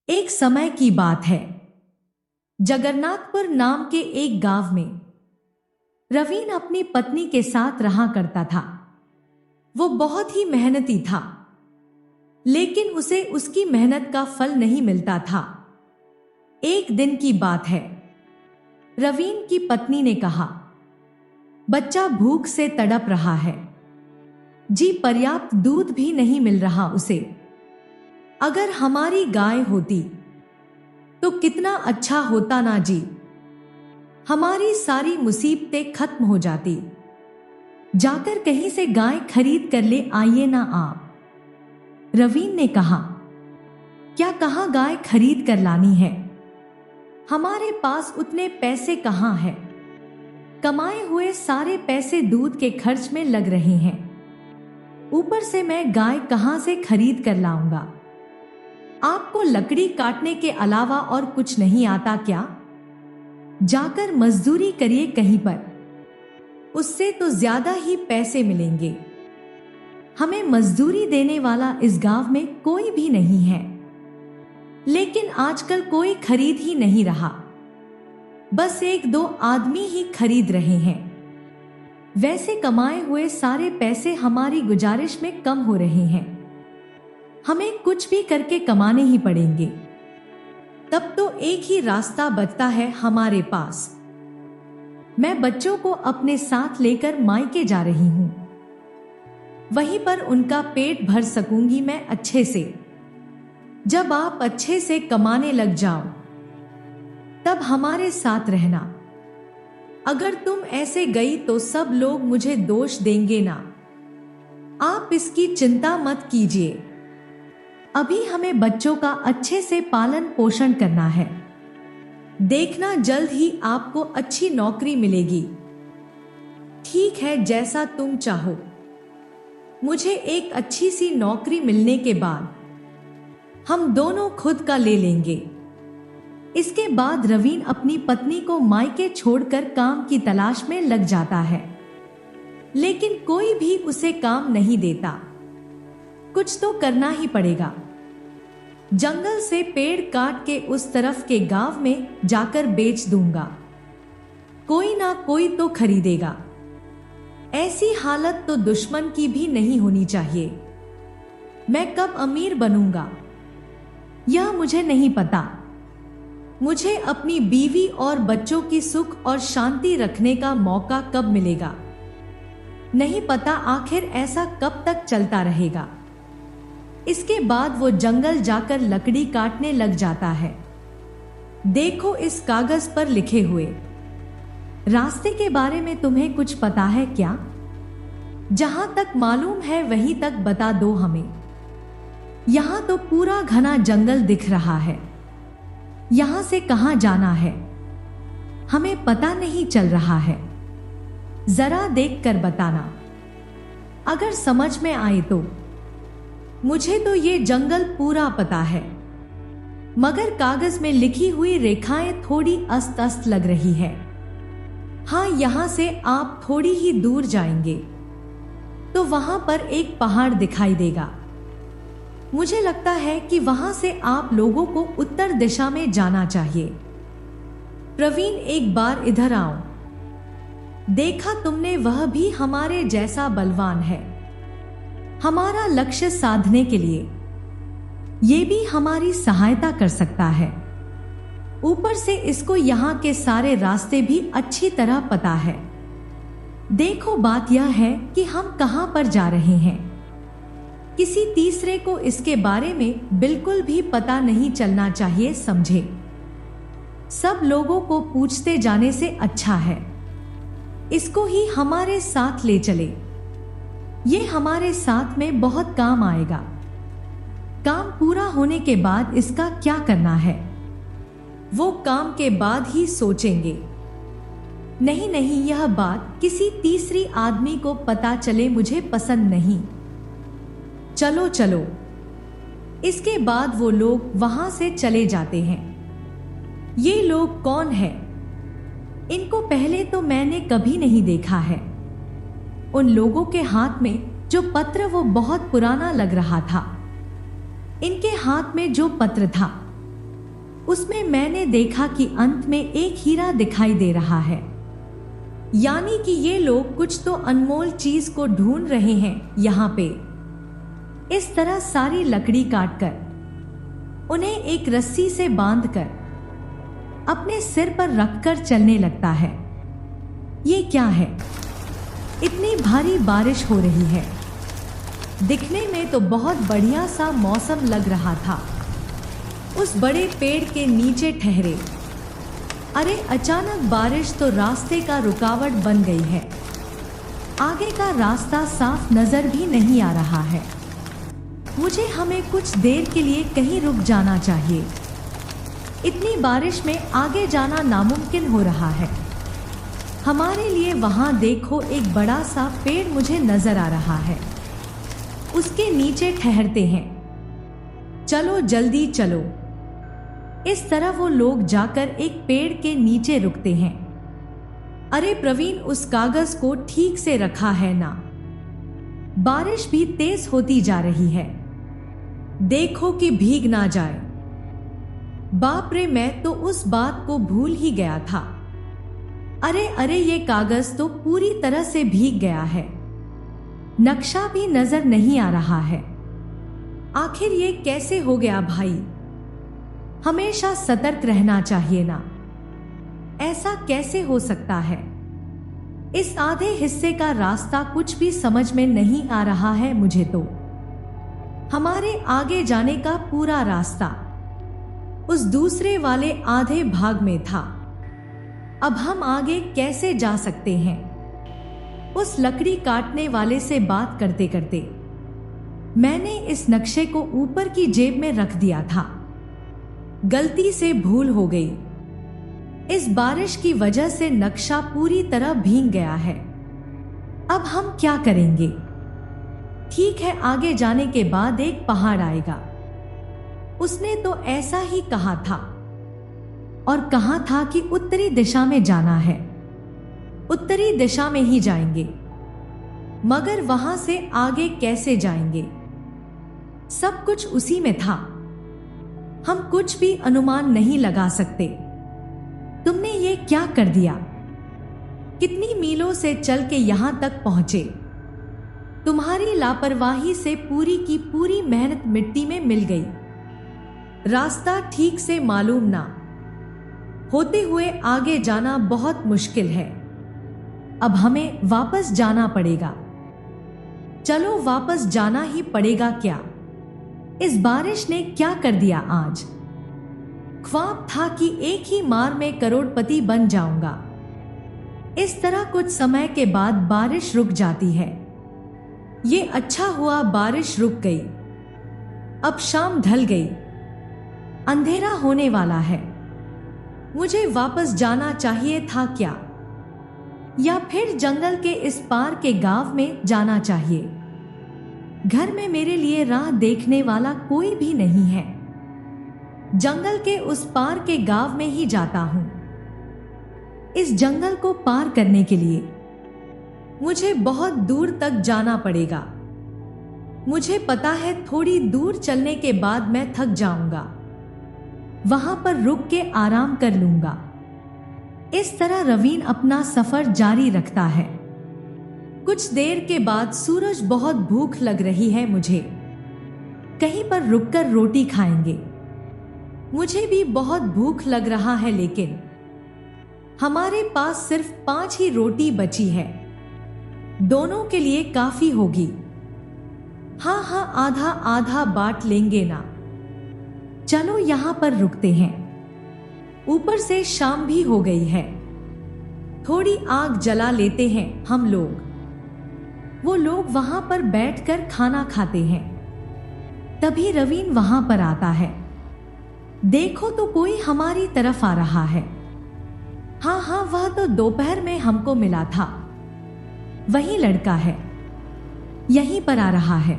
एक समय की बात है। जगन्नाथपुर नाम के एक गांव में रवीन अपनी पत्नी के साथ रहा करता था। वो बहुत ही मेहनती था, लेकिन उसे उसकी मेहनत का फल नहीं मिलता था। एक दिन की बात है। रवीन की पत्नी ने कहा, बच्चा भूख से तड़प रहा है जी, पर्याप्त दूध भी नहीं मिल रहा उसे। अगर हमारी गाय होती तो कितना अच्छा होता ना जी, हमारी सारी मुसीबतें खत्म हो जाती। जाकर कहीं से गाय खरीद कर ले आइए ना आप। रवीन ने कहा, क्या कहाँ गाय खरीद कर लानी है, हमारे पास उतने पैसे कहाँ हैं। कमाए हुए सारे पैसे दूध के खर्च में लग रहे हैं, ऊपर से मैं गाय कहाँ से खरीद कर लाऊंगा। आपको लकड़ी काटने के अलावा और कुछ नहीं आता क्या? जाकर मजदूरी करिए कहीं पर, उससे तो ज्यादा ही पैसे मिलेंगे। हमें मजदूरी देने वाला इस गांव में कोई भी नहीं है, लेकिन आजकल कोई खरीद ही नहीं रहा, बस एक दो आदमी ही खरीद रहे हैं। वैसे कमाए हुए सारे पैसे हमारी गुजारिश में कम हो रहे हैं, हमें कुछ भी करके कमाने ही पड़ेंगे। तब तो एक ही रास्ता बचता है हमारे पास। मैं बच्चों को अपने साथ लेकर मायके जा रही हूं, वहीं पर उनका पेट भर सकूंगी मैं अच्छे से। जब आप अच्छे से कमाने लग जाओ तब हमारे साथ रहना। अगर तुम ऐसे गई तो सब लोग मुझे दोष देंगे ना। आप इसकी चिंता मत कीजिए, अभी हमें बच्चों का अच्छे से पालन पोषण करना है। देखना जल्द ही आपको अच्छी नौकरी मिलेगी। ठीक है, जैसा तुम चाहो। मुझे एक अच्छी सी नौकरी मिलने के बाद हम दोनों खुद का ले लेंगे। इसके बाद रवीन अपनी पत्नी को मायके छोड़कर काम की तलाश में लग जाता है, लेकिन कोई भी उसे काम नहीं देता। कुछ तो करना ही पड़ेगा। जंगल से पेड़ काट के उस तरफ के गांव में जाकर बेच दूंगा, कोई ना कोई तो खरीदेगा। ऐसी हालत तो दुश्मन की भी नहीं होनी चाहिए। मैं कब अमीर बनूंगा यह मुझे नहीं पता। मुझे अपनी बीवी और बच्चों की सुख और शांति रखने का मौका कब मिलेगा नहीं पता। आखिर ऐसा कब तक चलता रहेगा। इसके बाद वो जंगल जाकर लकड़ी काटने लग जाता है। देखो इस कागज पर लिखे हुए रास्ते के बारे में तुम्हें कुछ पता है क्या? जहां तक मालूम है वहीं तक बता दो हमें। यहां तो पूरा घना जंगल दिख रहा है, यहां से कहां जाना है हमें पता नहीं चल रहा है। जरा देख कर बताना, अगर समझ में आए तो। मुझे तो ये जंगल पूरा पता है, मगर कागज में लिखी हुई रेखाएं थोड़ी अस्त अस्त लग रही है। हाँ, यहां से आप थोड़ी ही दूर जाएंगे तो वहां पर एक पहाड़ दिखाई देगा। मुझे लगता है कि वहां से आप लोगों को उत्तर दिशा में जाना चाहिए। प्रवीण, एक बार इधर आओ। देखा तुमने, वह भी हमारे जैसा बलवान है। हमारा लक्ष्य साधने के लिए ये भी हमारी सहायता कर सकता है। ऊपर से इसको यहाँ के सारे रास्ते भी अच्छी तरह पता है। देखो, बात यह है कि हम कहां पर जा रहे हैं। किसी तीसरे को इसके बारे में बिल्कुल भी पता नहीं चलना चाहिए, समझे? सब लोगों को पूछते जाने से अच्छा है इसको ही हमारे साथ ले चले। ये हमारे साथ में बहुत काम आएगा। काम पूरा होने के बाद इसका क्या करना है वो काम के बाद ही सोचेंगे। नहीं नहीं, यह बात किसी तीसरी आदमी को पता चले मुझे पसंद नहीं। चलो चलो। इसके बाद वो लोग वहां से चले जाते हैं। ये लोग कौन है? इनको पहले तो मैंने कभी नहीं देखा है। उन लोगों के हाथ में जो पत्र वो बहुत पुराना लग रहा था। इनके हाथ में जो पत्र था उसमें मैंने देखा कि अंत में एक हीरा दिखाई दे रहा है। यानी कि ये लोग कुछ तो अनमोल चीज को ढूंढ रहे हैं यहाँ पे। इस तरह सारी लकड़ी काटकर उन्हें एक रस्सी से बांधकर अपने सिर पर रखकर चलने लगता है। ये क्या है? इतनी भारी बारिश हो रही है। दिखने में तो बहुत बढ़िया सा मौसम लग रहा था। उस बड़े पेड़ के नीचे ठहरे। अरे अचानक बारिश तो रास्ते का रुकावट बन गई है। आगे का रास्ता साफ नजर भी नहीं आ रहा है। मुझे हमें कुछ देर के लिए कहीं रुक जाना चाहिए। इतनी बारिश में आगे जाना नामुमकिन हो रहा है। हमारे लिए वहां देखो, एक बड़ा सा पेड़ मुझे नजर आ रहा है। उसके नीचे ठहरते हैं। चलो जल्दी चलो। इस तरह वो लोग जाकर एक पेड़ के नीचे रुकते हैं। अरे प्रवीण, उस कागज को ठीक से रखा है ना? बारिश भी तेज होती जा रही है। देखो कि भीग ना जाए। बाप रे, मैं तो उस बात को भूल ही गया था। अरे अरे, ये कागज तो पूरी तरह से भीग गया है। नक्शा भी नजर नहीं आ रहा है। आखिर ये कैसे हो गया भाई? हमेशा सतर्क रहना चाहिए ना। ऐसा कैसे हो सकता है? इस आधे हिस्से का रास्ता कुछ भी समझ में नहीं आ रहा है मुझे तो। हमारे आगे जाने का पूरा रास्ता उस दूसरे वाले आधे भाग में था। अब हम आगे कैसे जा सकते हैं? उस लकड़ी काटने वाले से बात करते करते मैंने इस नक्शे को ऊपर की जेब में रख दिया था। गलती से भूल हो गई। इस बारिश की वजह से नक्शा पूरी तरह भीग गया है। अब हम क्या करेंगे? ठीक है, आगे जाने के बाद एक पहाड़ आएगा। उसने तो ऐसा ही कहा था और कहा था कि उत्तरी दिशा में जाना है। उत्तरी दिशा में ही जाएंगे, मगर वहां से आगे कैसे जाएंगे? सब कुछ उसी में था। हम कुछ भी अनुमान नहीं लगा सकते। तुमने ये क्या कर दिया? कितनी मीलों से चल के यहां तक पहुंचे। तुम्हारी लापरवाही से पूरी की पूरी मेहनत मिट्टी में मिल गई। रास्ता ठीक से मालूम ना होते हुए आगे जाना बहुत मुश्किल है। अब हमें वापस जाना पड़ेगा। चलो, वापस जाना ही पड़ेगा। क्या इस बारिश ने क्या कर दिया आज? ख्वाब था कि एक ही मार में करोड़पति बन जाऊंगा। इस तरह कुछ समय के बाद बारिश रुक जाती है। ये अच्छा हुआ बारिश रुक गई। अब शाम ढल गई, अंधेरा होने वाला है। मुझे वापस जाना चाहिए था क्या? या फिर जंगल के इस पार के गांव में जाना चाहिए? घर में मेरे लिए राह देखने वाला कोई भी नहीं है। जंगल के उस पार के गांव में ही जाता हूं। इस जंगल को पार करने के लिए मुझे बहुत दूर तक जाना पड़ेगा। मुझे पता है थोड़ी दूर चलने के बाद मैं थक जाऊंगा। वहां पर रुक के आराम कर लूंगा। इस तरह रवीन अपना सफर जारी रखता है। कुछ देर के बाद सूरज, बहुत भूख लग रही है मुझे। कहीं पर रुककर रोटी खाएंगे। मुझे भी बहुत भूख लग रहा है, लेकिन हमारे पास सिर्फ 5 ही रोटी बची है। दोनों के लिए काफी होगी। हाँ हाँ, आधा आधा बांट लेंगे ना। चलो यहां पर रुकते हैं। ऊपर से शाम भी हो गई है। थोड़ी आग जला लेते हैं हम लोग। वो लोग वहां पर बैठकर खाना खाते हैं। तभी रवीन वहां पर आता है। देखो तो कोई हमारी तरफ आ रहा है। हाँ हाँ, वह तो दोपहर में हमको मिला था। वही लड़का है, यहीं पर आ रहा है।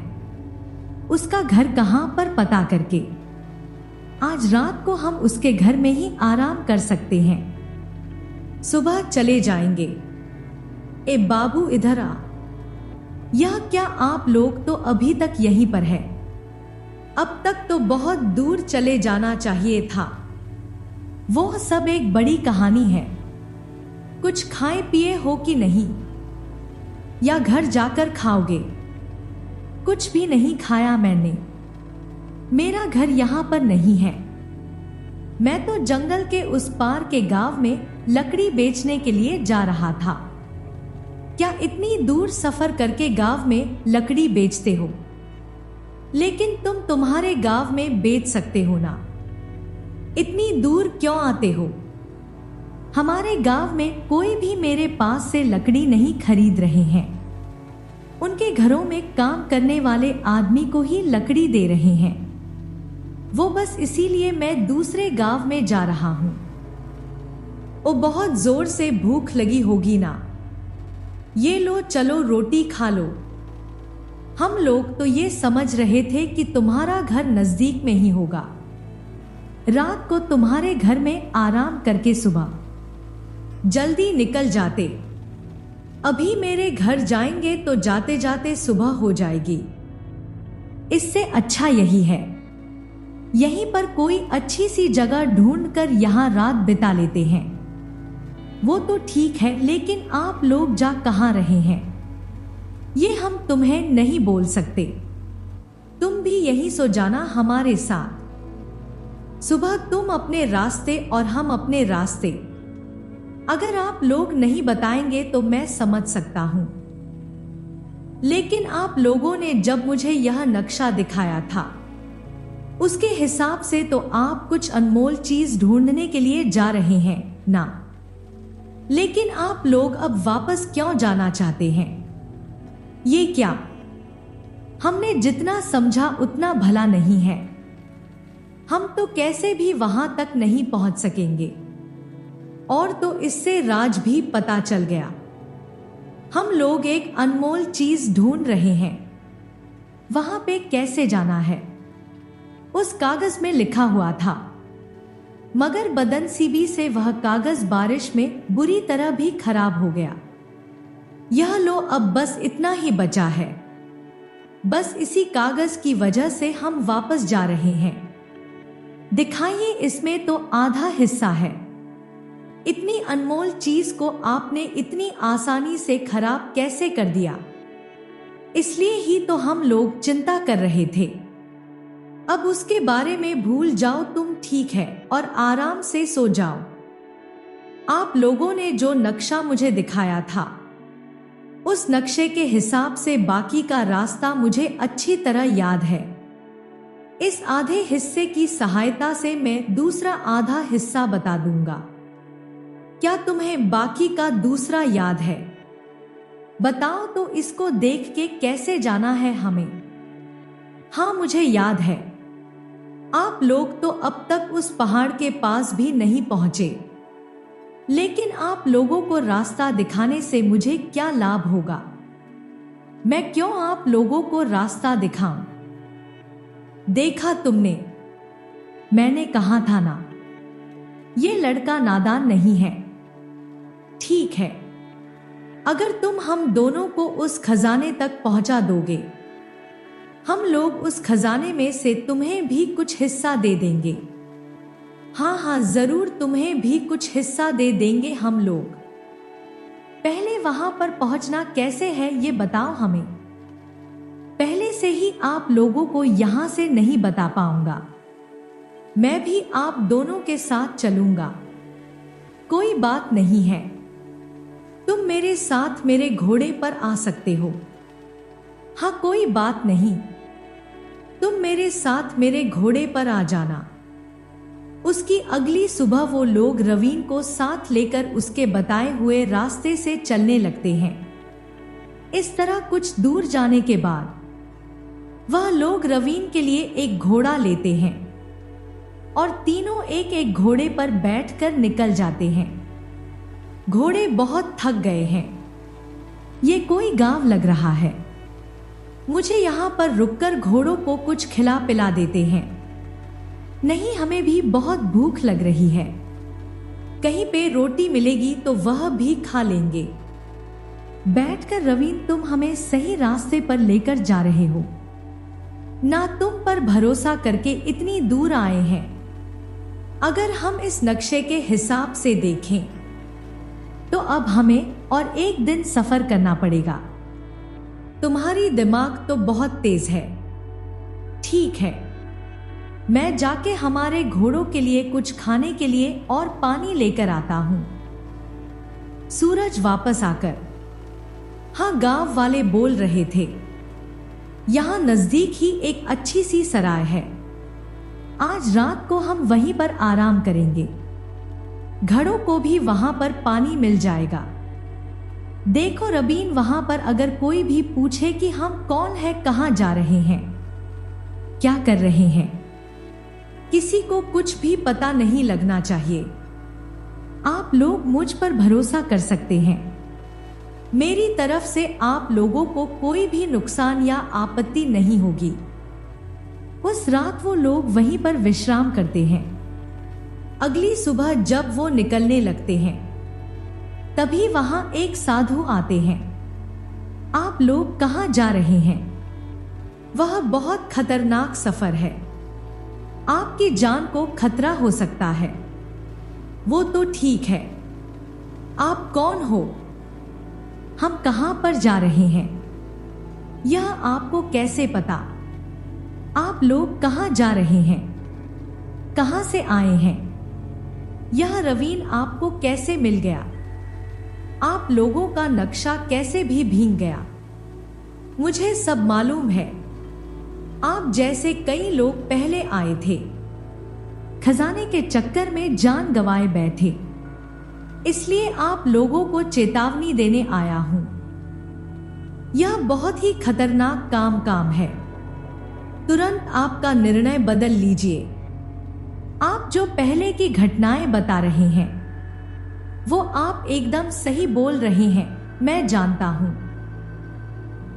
उसका घर कहां पर पता करके आज रात को हम उसके घर में ही आराम कर सकते हैं। सुबह चले जाएंगे। ए बाबू, इधर आ। यह क्या, आप लोग तो अभी तक यहीं पर है? अब तक तो बहुत दूर चले जाना चाहिए था। वो सब एक बड़ी कहानी है। कुछ खाए पिए हो कि नहीं, या घर जाकर खाओगे? कुछ भी नहीं खाया मैंने। मेरा घर यहाँ पर नहीं है। मैं तो जंगल के उस पार के गांव में लकड़ी बेचने के लिए जा रहा था। क्या इतनी दूर सफर करके गांव में लकड़ी बेचते हो? लेकिन तुम तुम्हारे गांव में बेच सकते हो ना। इतनी दूर क्यों आते हो? हमारे गांव में कोई भी मेरे पास से लकड़ी नहीं खरीद रहे हैं। उनके घरों में काम करने वाले आदमी को ही लकड़ी दे रहे हैं। वो बस इसीलिए मैं दूसरे गांव में जा रहा हूं। ओ बहुत जोर से भूख लगी होगी ना। ये लो, चलो रोटी खा लो। हम लोग तो ये समझ रहे थे कि तुम्हारा घर नजदीक में ही होगा। रात को तुम्हारे घर में आराम करके सुबह जल्दी निकल जाते। अभी मेरे घर जाएंगे तो जाते जाते सुबह हो जाएगी। इससे अच्छा यही है, यहीं पर कोई अच्छी सी जगह ढूंढकर यहाँ रात बिता लेते हैं। वो तो ठीक है, लेकिन आप लोग जा कहाँ रहे हैं ये हम तुम्हें नहीं बोल सकते। तुम भी यहीं सो जाना हमारे साथ। सुबह तुम अपने रास्ते और हम अपने रास्ते। अगर आप लोग नहीं बताएंगे तो मैं समझ सकता हूं, लेकिन आप लोगों ने जब मुझे यह नक्शा दिखाया था उसके हिसाब से तो आप कुछ अनमोल चीज ढूंढने के लिए जा रहे हैं ना। लेकिन आप लोग अब वापस क्यों जाना चाहते हैं? ये क्या? हमने जितना समझा उतना भला नहीं है। हम तो कैसे भी वहां तक नहीं पहुंच सकेंगे। और तो इससे राज भी पता चल गया। हम लोग एक अनमोल चीज ढूंढ रहे हैं। वहां पे कैसे जाना है? उस कागज में लिखा हुआ था, मगर बदनसीबी से वह कागज बारिश में बुरी तरह भी खराब हो गया। यह लो, अब बस इतना ही बचा है। बस इसी कागज की वजह से हम वापस जा रहे हैं। दिखाइए, इसमें तो आधा हिस्सा है। इतनी अनमोल चीज को आपने इतनी आसानी से खराब कैसे कर दिया? इसलिए ही तो हम लोग चिंता कर रहे थे। अब उसके बारे में भूल जाओ तुम, ठीक है, और आराम से सो जाओ। आप लोगों ने जो नक्शा मुझे दिखाया था उस नक्शे के हिसाब से बाकी का रास्ता मुझे अच्छी तरह याद है। इस आधे हिस्से की सहायता से मैं दूसरा आधा हिस्सा बता दूंगा। क्या तुम्हें बाकी का दूसरा याद है? बताओ तो इसको देख के कैसे जाना है हमें। हाँ, मुझे याद है। आप लोग तो अब तक उस पहाड़ के पास भी नहीं पहुंचे, लेकिन आप लोगों को रास्ता दिखाने से मुझे क्या लाभ होगा? मैं क्यों आप लोगों को रास्ता दिखाऊं? देखा तुमने, मैंने कहा था ना, ये लड़का नादान नहीं है। ठीक है, अगर तुम हम दोनों को उस खजाने तक पहुंचा दोगे, हम लोग उस खजाने में से तुम्हें भी कुछ हिस्सा दे देंगे। हाँ हाँ, जरूर तुम्हें भी कुछ हिस्सा दे देंगे हम लोग। पहले वहां पर पहुंचना कैसे है ये बताओ हमें। पहले से ही आप लोगों को यहां से नहीं बता पाऊंगा। मैं भी आप दोनों के साथ चलूंगा। कोई बात नहीं है, तुम मेरे साथ मेरे घोड़े पर आ सकते हो। हाँ, कोई बात नहीं, तुम मेरे साथ मेरे घोड़े पर आ जाना। उसकी अगली सुबह वो लोग रवीन को साथ लेकर उसके बताए हुए रास्ते से चलने लगते हैं। इस तरह कुछ दूर जाने के बाद वह लोग रवीन के लिए एक घोड़ा लेते हैं और तीनों एक एक घोड़े पर बैठकर निकल जाते हैं। घोड़े बहुत थक गए हैं। ये कोई गांव लग रहा है। मुझे यहां पर रुककर घोड़ों को कुछ खिला पिला देते हैं। नहीं, हमें भी बहुत भूख लग रही है। कहीं पे रोटी मिलेगी तो वह भी खा लेंगे। बैठकर रवीन, तुम हमें सही रास्ते पर लेकर जा रहे हो ना। तुम पर भरोसा करके इतनी दूर आए हैं। अगर हम इस नक्शे के हिसाब से देखें तो अब हमें और एक दिन सफर करना पड़ेगा। तुम्हारी दिमाग तो बहुत तेज है। ठीक है, मैं जाके हमारे घोड़ों के लिए कुछ खाने के लिए और पानी लेकर आता हूं। सूरज वापस आकर, हाँ, गांव वाले बोल रहे थे, यहां नजदीक ही एक अच्छी सी सराय है। आज रात को हम वहीं पर आराम करेंगे। घड़ों को भी वहां पर पानी मिल जाएगा। देखो रबीन, वहां पर अगर कोई भी पूछे कि हम कौन है, कहां जा रहे हैं, क्या कर रहे हैं, किसी को कुछ भी पता नहीं लगना चाहिए। आप लोग मुझ पर भरोसा कर सकते हैं। मेरी तरफ से आप लोगों को कोई भी नुकसान या आपत्ति नहीं होगी। उस रात वो लोग वहीं पर विश्राम करते हैं। अगली सुबह जब वो निकलने लगते हैं तभी वहां एक साधु आते हैं। आप लोग कहां जा रहे हैं? वह बहुत खतरनाक सफर है, आपकी जान को खतरा हो सकता है। वो तो ठीक है, आप कौन हो? हम कहां पर जा रहे हैं, यह आपको कैसे पता? आप लोग कहां जा रहे हैं, कहां से आए हैं? यह रवीन आपको कैसे मिल गया? आप लोगों का नक्शा कैसे भी भीग गया? मुझे सब मालूम है। आप जैसे कई लोग पहले आए थे, खजाने के चक्कर में जान गंवाए बैठे, इसलिए आप लोगों को चेतावनी देने आया हूं। यह बहुत ही खतरनाक काम है। तुरंत आपका निर्णय बदल लीजिए। आप जो पहले की घटनाएं बता रहे हैं वो आप एकदम सही बोल रहे हैं, मैं जानता हूं।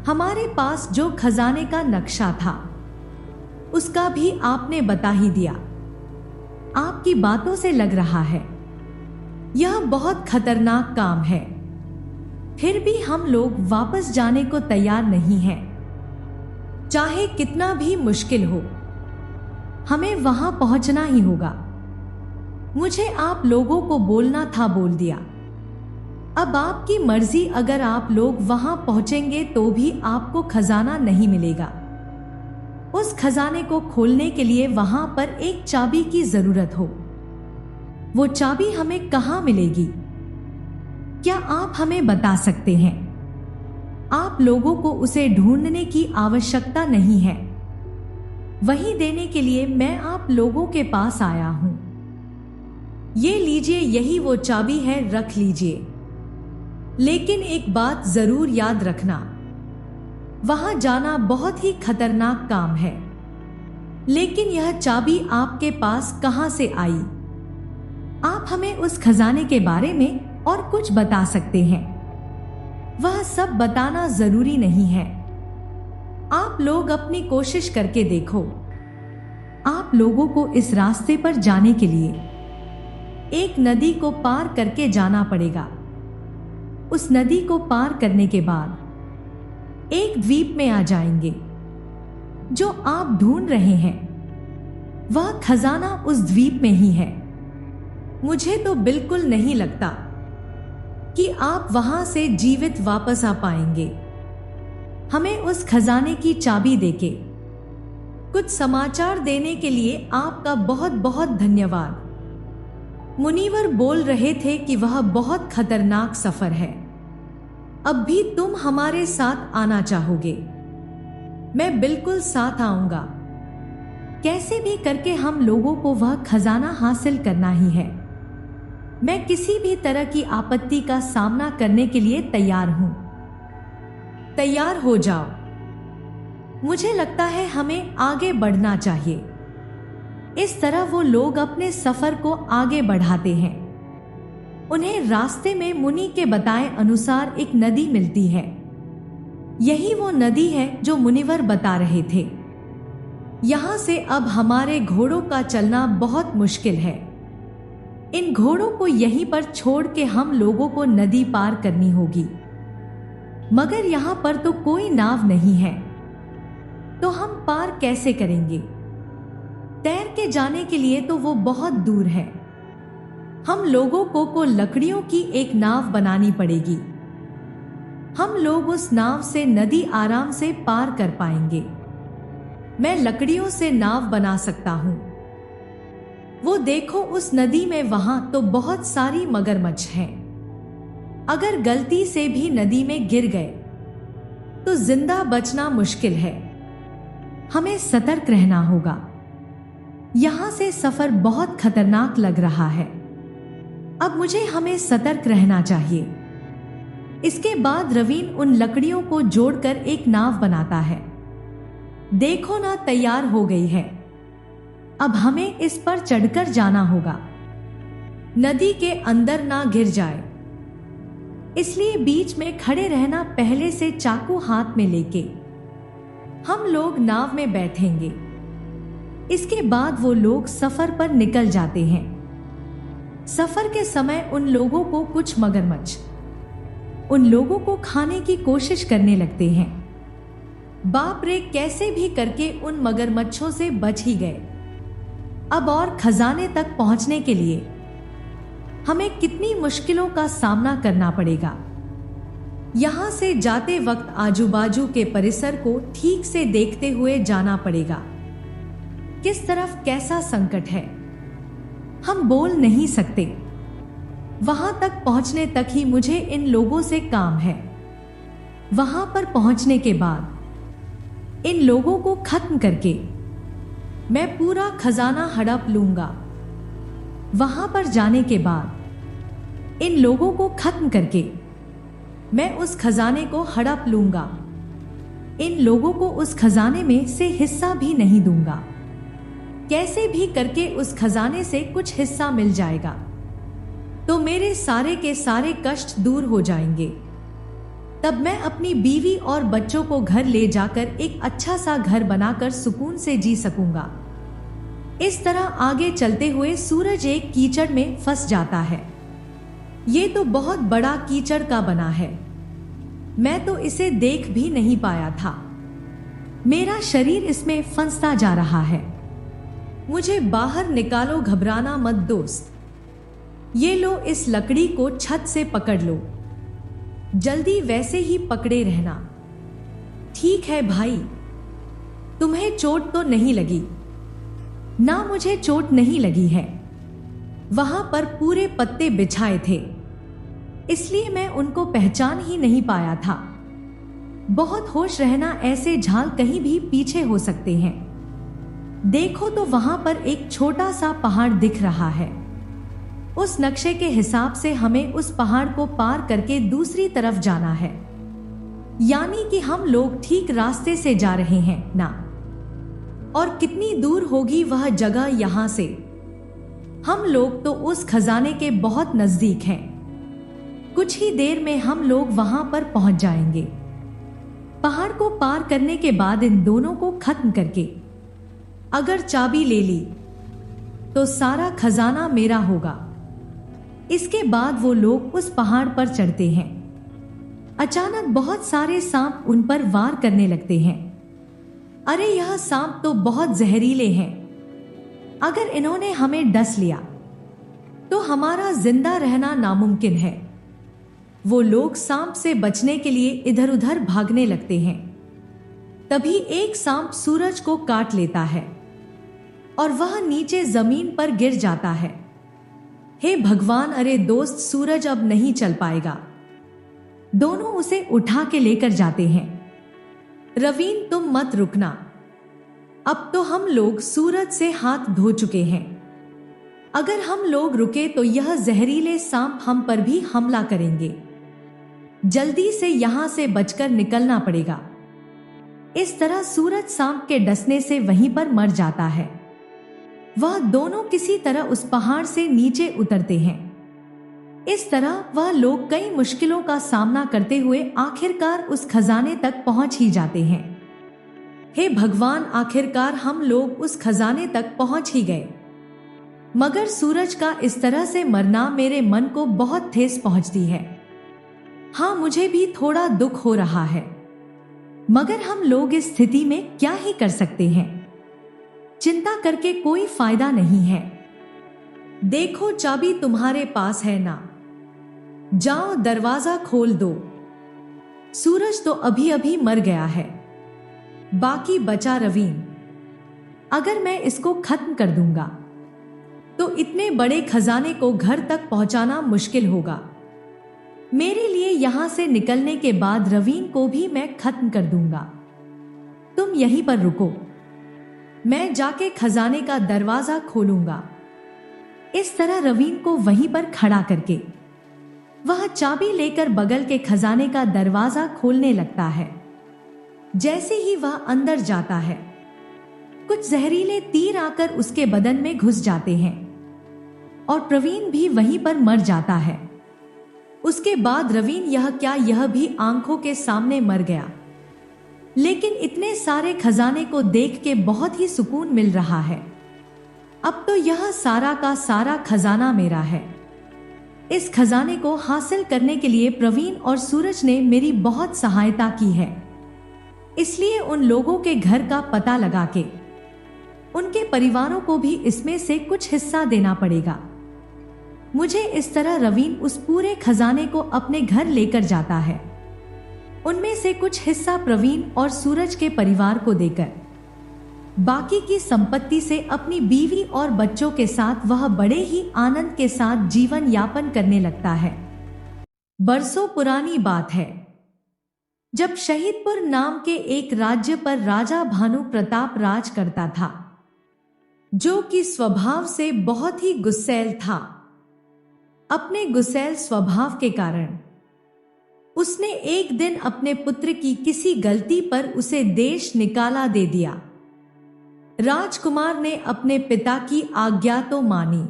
हमारे पास जो खजाने का नक्शा था उसका भी आपने बता ही दिया। आपकी बातों से लग रहा है यह बहुत खतरनाक काम है, फिर भी हम लोग वापस जाने को तैयार नहीं हैं। चाहे कितना भी मुश्किल हो, हमें वहां पहुंचना ही होगा। मुझे आप लोगों को बोलना था, बोल दिया। अब आपकी मर्जी, अगर आप लोग वहां पहुंचेंगे तो भी आपको खजाना नहीं मिलेगा। उस खजाने को खोलने के लिए वहां पर एक चाबी की जरूरत हो। वो चाबी हमें कहां मिलेगी, क्या आप हमें बता सकते हैं? आप लोगों को उसे ढूंढने की आवश्यकता नहीं है, वही देने के लिए मैं आप लोगों के पास आया हूं। ये लीजिए, यही वो चाबी है, रख लीजिए। लेकिन एक बात जरूर याद रखना, वहां जाना बहुत ही खतरनाक काम है। लेकिन यह चाबी आपके पास कहां से आई? आप हमें उस खजाने के बारे में और कुछ बता सकते हैं। वह सब बताना जरूरी नहीं है, आप लोग अपनी कोशिश करके देखो। आप लोगों को इस रास्ते पर जाने के लिए एक नदी को पार करके जाना पड़ेगा। उस नदी को पार करने के बाद एक द्वीप में आ जाएंगे। जो आप ढूंढ रहे हैं वह खजाना उस द्वीप में ही है। मुझे तो बिल्कुल नहीं लगता कि आप वहां से जीवित वापस आ पाएंगे। हमें उस खजाने की चाबी देके कुछ समाचार देने के लिए आपका बहुत बहुत धन्यवाद। मुनीवर बोल रहे थे कि वह बहुत खतरनाक सफर है। अब भी तुम हमारे साथ आना चाहोगे? मैं बिल्कुल साथ आऊंगा। कैसे भी करके हम लोगों को वह खजाना हासिल करना ही है। मैं किसी भी तरह की आपत्ति का सामना करने के लिए तैयार हूं। तैयार हो जाओ। मुझे लगता है हमें आगे बढ़ना चाहिए। इस तरह वो लोग अपने सफर को आगे बढ़ाते हैं। उन्हें रास्ते में मुनि के बताए अनुसार एक नदी मिलती है। यही वो नदी है जो मुनिवर बता रहे थे। यहां से अब हमारे घोड़ों का चलना बहुत मुश्किल है। इन घोड़ों को यहीं पर छोड़ के हम लोगों को नदी पार करनी होगी। मगर यहां पर तो कोई नाव नहीं है, तो हम पार कैसे करेंगे? तैर के जाने के लिए तो वो बहुत दूर है। हम लोगों को लकड़ियों की एक नाव बनानी पड़ेगी। हम लोग उस नाव से नदी आराम से पार कर पाएंगे। मैं लकड़ियों से नाव बना सकता हूँ। वो देखो उस नदी में वहां तो बहुत सारी मगरमच्छ हैं। अगर गलती से भी नदी में गिर गए तो जिंदा बचना मुश्किल है। हमें सतर्क रहना होगा। यहां से सफर बहुत खतरनाक लग रहा है। अब मुझे हमें सतर्क रहना चाहिए। इसके बाद रवीन उन लकड़ियों को जोड़कर एक नाव बनाता है। देखो ना, तैयार हो गई है। अब हमें इस पर चढ़कर जाना होगा। नदी के अंदर ना गिर जाए, इसलिए बीच में खड़े रहना। पहले से चाकू हाथ में लेके हम लोग नाव में बैठेंगे। इसके बाद वो लोग सफर पर निकल जाते हैं। सफर के समय उन लोगों को कुछ मगरमच्छ उन लोगों को खाने की कोशिश करने लगते हैं। बाप रे, कैसे भी करके उन मगरमच्छों से बच ही गए। अब और खजाने तक पहुंचने के लिए हमें कितनी मुश्किलों का सामना करना पड़ेगा। यहां से जाते वक्त आजू बाजू के परिसर को ठीक से देखते हुए जाना पड़ेगा। किस तरफ कैसा संकट है हम बोल नहीं सकते। वहां तक पहुंचने तक ही मुझे इन लोगों से काम है। वहां पर पहुंचने के बाद इन लोगों को खत्म करके मैं पूरा खजाना हड़प लूंगा। वहां पर जाने के बाद इन लोगों को खत्म करके मैं उस खजाने को हड़प लूंगा। इन लोगों को उस खजाने में से हिस्सा भी नहीं दूंगा। कैसे भी करके उस खजाने से कुछ हिस्सा मिल जाएगा तो मेरे सारे के सारे कष्ट दूर हो जाएंगे। तब मैं अपनी बीवी और बच्चों को घर ले जाकर एक अच्छा सा घर बनाकर सुकून से जी सकूंगा। इस तरह आगे चलते हुए सूरज एक कीचड़ में फंस जाता है। ये तो बहुत बड़ा कीचड़ का बना है। मैं तो इसे देख भी नहीं पाया था। मेरा शरीर इसमें फंसता जा रहा है। मुझे बाहर निकालो, घबराना मत दोस्त। ये लो, इस लकड़ी को छत से पकड़ लो। जल्दी वैसे ही पकड़े रहना। ठीक है भाई, तुम्हें चोट तो नहीं लगी ना? मुझे चोट नहीं लगी है। वहां पर पूरे पत्ते बिछाए थे, इसलिए मैं उनको पहचान ही नहीं पाया था। बहुत होश रहना, ऐसे झाल कहीं भी पीछे हो सकते हैं। देखो तो वहां पर एक छोटा सा पहाड़ दिख रहा है। उस नक्शे के हिसाब से हमें उस पहाड़ को पार करके दूसरी तरफ जाना है। यानी कि हम लोग ठीक रास्ते से जा रहे हैं ना? और कितनी दूर होगी वह जगह यहां से? हम लोग तो उस खजाने के बहुत नजदीक हैं। कुछ ही देर में हम लोग वहां पर पहुंच जाएंगे। पहाड़ को पार करने के बाद इन दोनों को खत्म करके अगर चाबी ले ली तो सारा खजाना मेरा होगा। इसके बाद वो लोग उस पहाड़ पर चढ़ते हैं। अचानक बहुत सारे सांप उन पर वार करने लगते हैं। अरे, यह सांप तो बहुत जहरीले हैं। अगर इन्होंने हमें डस लिया तो हमारा जिंदा रहना नामुमकिन है। वो लोग सांप से बचने के लिए इधर उधर भागने लगते हैं। तभी एक सांप सूरज को काट लेता है और वह नीचे जमीन पर गिर जाता है। हे भगवान! अरे दोस्त, सूरज अब नहीं चल पाएगा। दोनों उसे उठा के लेकर जाते हैं। रवीन, तुम मत रुकना। अब तो हम लोग सूरज से हाथ धो चुके हैं। अगर हम लोग रुके तो यह जहरीले सांप हम पर भी हमला करेंगे। जल्दी से यहां से बचकर निकलना पड़ेगा। इस तरह सूरज सांप के डसने से वहीं पर मर जाता है। वह दोनों किसी तरह उस पहाड़ से नीचे उतरते हैं। इस तरह वह लोग कई मुश्किलों का सामना करते हुए आखिरकार उस खजाने तक पहुंच ही जाते हैं। हे भगवान! आखिरकार हम लोग उस खजाने तक पहुंच ही गए। मगर सूरज का इस तरह से मरना मेरे मन को बहुत ठेस पहुंचती है। हाँ, मुझे भी थोड़ा दुख हो रहा है, मगर हम लोग इस स्थिति में क्या ही कर सकते हैं। चिंता करके कोई फायदा नहीं है। देखो चाबी तुम्हारे पास है ना, जाओ दरवाजा खोल दो। सूरज तो अभी अभी मर गया है, बाकी बचा रवीन। अगर मैं इसको खत्म कर दूंगा तो इतने बड़े खजाने को घर तक पहुंचाना मुश्किल होगा। मेरे लिए यहां से निकलने के बाद रवीन को भी मैं खत्म कर दूंगा। तुम यहीं पर रुको, मैं जाके खजाने का दरवाजा खोलूंगा। इस तरह रवीन को वहीं पर खड़ा करके वह चाबी लेकर बगल के खजाने का दरवाजा खोलने लगता है। जैसे ही वह अंदर जाता है, कुछ जहरीले तीर आकर उसके बदन में घुस जाते हैं और प्रवीण भी वहीं पर मर जाता है। उसके बाद रवीन यह भी आंखों के सामने मर गया। लेकिन इतने सारे खजाने को देख के बहुत ही सुकून मिल रहा है। अब तो यह सारा का सारा खजाना मेरा है। इस खजाने को हासिल करने के लिए प्रवीण और सूरज ने मेरी बहुत सहायता की है। इसलिए उन लोगों के घर का पता लगा के उनके परिवारों को भी इसमें से कुछ हिस्सा देना पड़ेगा। मुझे इस तरह रवीन उस पूरे खजाने को अपने घर लेकर जाता है। उनमें से कुछ हिस्सा प्रवीण और सूरज के परिवार को देकर बाकी की संपत्ति से अपनी बीवी और बच्चों के साथ वह बड़े ही आनंद के साथ जीवन यापन करने लगता है। बरसों पुरानी बात है, जब शहीदपुर नाम के एक राज्य पर राजा भानु प्रताप राज करता था, जो कि स्वभाव से बहुत ही गुस्सैल था। अपने गुस्सैल स्वभाव के कारण उसने एक दिन अपने पुत्र की किसी गलती पर उसे देश निकाला दे दिया। राजकुमार ने अपने पिता की आज्ञा तो मानी,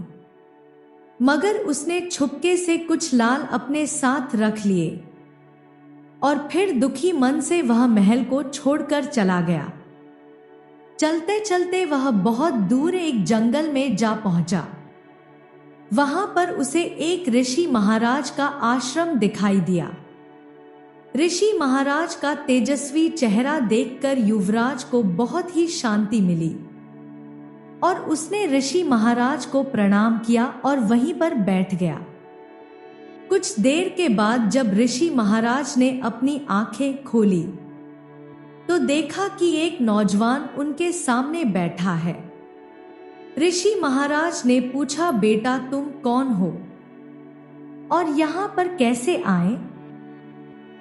मगर उसने छुपके से कुछ लाल अपने साथ रख लिए और फिर दुखी मन से वह महल को छोड़कर चला गया। चलते चलते वह बहुत दूर एक जंगल में जा पहुंचा। वहां पर उसे एक ऋषि महाराज का आश्रम दिखाई दिया। ऋषि महाराज का तेजस्वी चेहरा देखकर युवराज को बहुत ही शांति मिली और उसने ऋषि महाराज को प्रणाम किया और वहीं पर बैठ गया। कुछ देर के बाद जब ऋषि महाराज ने अपनी आंखें खोली तो देखा कि एक नौजवान उनके सामने बैठा है। ऋषि महाराज ने पूछा, बेटा तुम कौन हो और यहां पर कैसे आए?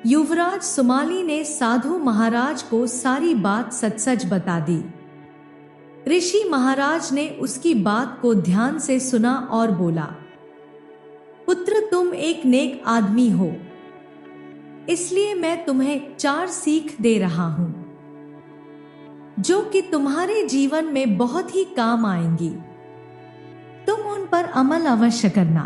युवराज सुमाली ने साधु महाराज को सारी बात सच बता दी। ऋषि महाराज ने उसकी बात को ध्यान से सुना और बोला, पुत्र तुम एक नेक आदमी हो, इसलिए मैं तुम्हें 4 सीख दे रहा हूं जो कि तुम्हारे जीवन में बहुत ही काम आएंगी। तुम उन पर अमल अवश्य करना।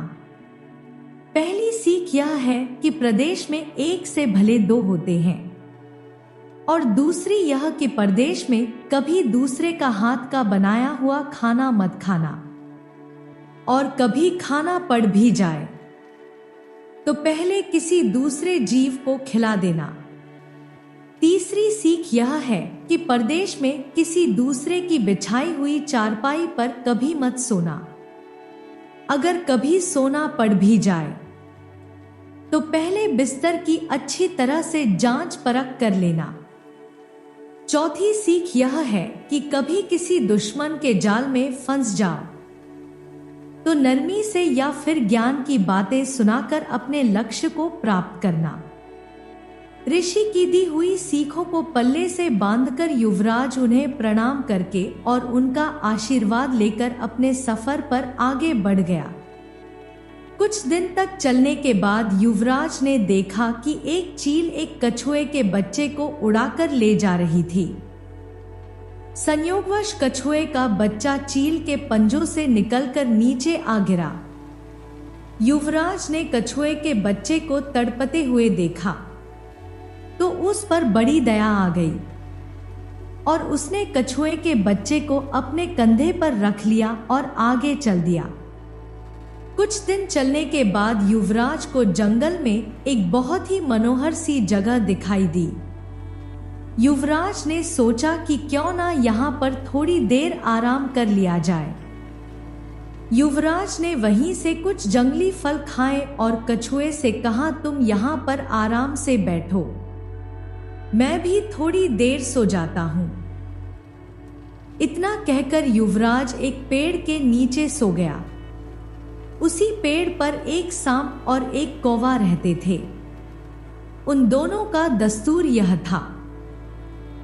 पहली सीख यह है कि प्रदेश में एक से भले 2 होते हैं और दूसरी यह कि परदेश में कभी दूसरे का हाथ का बनाया हुआ खाना मत खाना और कभी खाना पड़ भी जाए तो पहले किसी दूसरे जीव को खिला देना। तीसरी सीख यह है कि परदेश में किसी दूसरे की बिछाई हुई चारपाई पर कभी मत सोना। अगर कभी सोना पड़ भी जाए तो पहले बिस्तर की अच्छी तरह से जांच परख कर लेना। चौथी सीख यह है कि कभी किसी दुश्मन के जाल में फंस जाओ तो नरमी से या फिर ज्ञान की बातें सुनाकर अपने लक्ष्य को प्राप्त करना। ऋषि की दी हुई सीखों को पल्ले से बांधकर युवराज उन्हें प्रणाम करके और उनका आशीर्वाद लेकर अपने सफर पर आगे बढ़ गया। कुछ दिन तक चलने के बाद युवराज ने देखा कि एक चील एक कछुए के बच्चे को उड़ाकर ले जा रही थी। संयोगवश कछुए का बच्चा चील के पंजों से निकलकर नीचे आ गिरा। युवराज ने कछुए के बच्चे को तड़पते हुए देखा तो उस पर बड़ी दया आ गई और उसने कछुए के बच्चे को अपने कंधे पर रख लिया और आगे चल दिया। कुछ दिन चलने के बाद युवराज को जंगल में एक बहुत ही मनोहर सी जगह दिखाई दी। युवराज ने सोचा कि क्यों ना यहाँ पर थोड़ी देर आराम कर लिया जाए। युवराज ने वहीं से कुछ जंगली फल खाए और कछुए से कहा, तुम यहाँ पर आराम से बैठो, मैं भी थोड़ी देर सो जाता हूँ। इतना कहकर युवराज एक पेड़ के नीचे सो गया। उसी पेड़ पर एक सांप और एक कौवा रहते थे। उन दोनों का दस्तूर यह था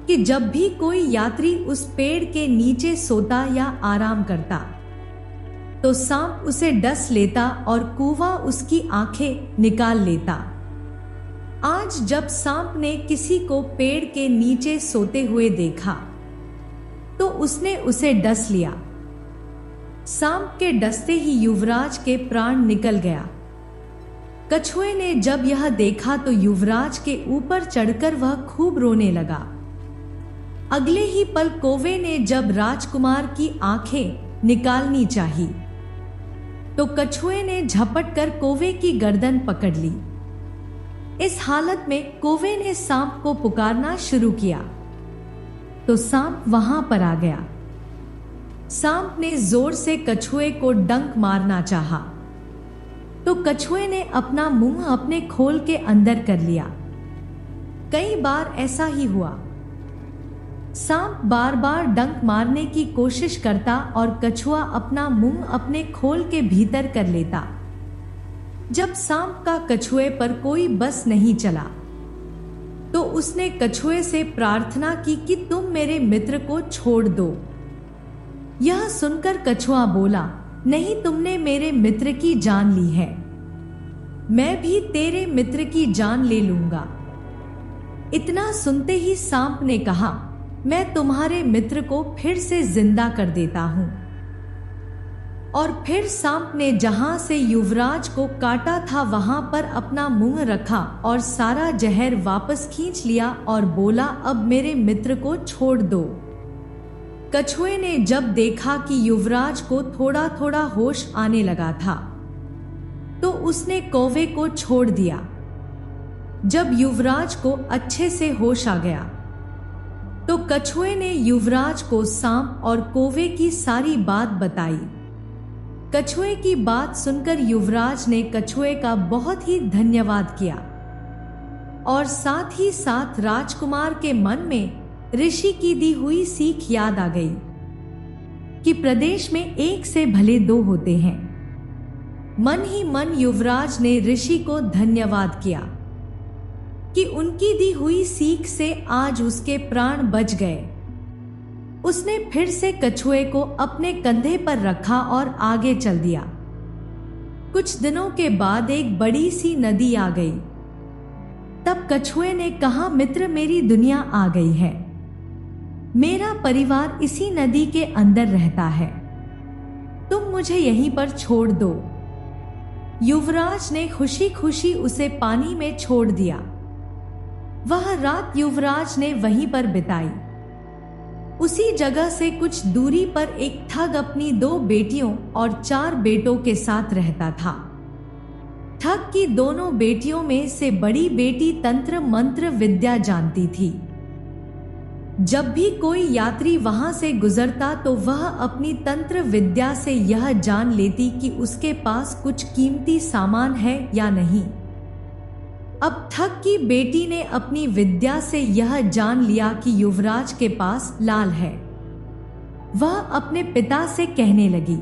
कि जब भी कोई यात्री उस पेड़ के नीचे सोता या आराम करता तो सांप उसे डस लेता और कौवा उसकी आंखें निकाल लेता। आज जब सांप ने किसी को पेड़ के नीचे सोते हुए देखा तो उसने उसे डस लिया। सांप के डसते ही युवराज के प्राण निकल गया। कछुए ने जब यह देखा तो युवराज के ऊपर चढ़कर वह खूब रोने लगा। अगले ही पल कौवे ने जब राजकुमार की आंखें निकालनी चाही तो कछुए ने झपट कर कौवे की गर्दन पकड़ ली। इस हालत में कौवे ने सांप को पुकारना शुरू किया तो सांप वहां पर आ गया। सांप ने जोर से कछुए को डंक मारना चाहा तो कछुए ने अपना मुंह अपने खोल के अंदर कर लिया। कई बार ऐसा ही हुआ। सांप बार बार डंक मारने की कोशिश करता और कछुआ अपना मुंह अपने खोल के भीतर कर लेता। जब सांप का कछुए पर कोई बस नहीं चला तो उसने कछुए से प्रार्थना की कि तुम मेरे मित्र को छोड़ दो। यह सुनकर कछुआ बोला, नहीं, तुमने मेरे मित्र की जान ली है, मैं भी तेरे मित्र की जान ले लूंगा। इतना सुनते ही सांप ने कहा, मैं तुम्हारे मित्र को फिर से जिंदा कर देता हूं। और फिर सांप ने जहां से युवराज को काटा था वहां पर अपना मुंह रखा और सारा जहर वापस खींच लिया और बोला, अब मेरे मित्र को छोड़ दो। कछुए ने जब देखा कि युवराज को थोड़ा थोड़ा होश आने लगा था तो उसने कौवे को छोड़ दिया। जब युवराज को अच्छे से होश आ गया तो कछुए ने युवराज को सांप और कौवे की सारी बात बताई। कछुए की बात सुनकर युवराज ने कछुए का बहुत ही धन्यवाद किया और साथ ही साथ राजकुमार के मन में ऋषि की दी हुई सीख याद आ गई कि प्रदेश में एक से भले दो होते हैं। मन ही मन युवराज ने ऋषि को धन्यवाद किया कि उनकी दी हुई सीख से आज उसके प्राण बच गए। उसने फिर से कछुए को अपने कंधे पर रखा और आगे चल दिया। कुछ दिनों के बाद एक बड़ी सी नदी आ गई। तब कछुए ने कहा, मित्र, मेरी दुनिया आ गई है, मेरा परिवार इसी नदी के अंदर रहता है, तुम मुझे यहीं पर छोड़ दो। युवराज ने खुशी खुशी उसे पानी में छोड़ दिया। वह रात युवराज ने वहीं पर बिताई। उसी जगह से कुछ दूरी पर एक ठग अपनी 2 बेटियों और 4 बेटों के साथ रहता था। ठग की दोनों बेटियों में से बड़ी बेटी तंत्र मंत्र विद्या जानती थी। जब भी कोई यात्री वहां से गुजरता तो वह अपनी तंत्र विद्या से यह जान लेती कि उसके पास कुछ कीमती सामान है या नहीं। अब ठग की बेटी ने अपनी विद्या से यह जान लिया कि युवराज के पास लाल है। वह अपने पिता से कहने लगी,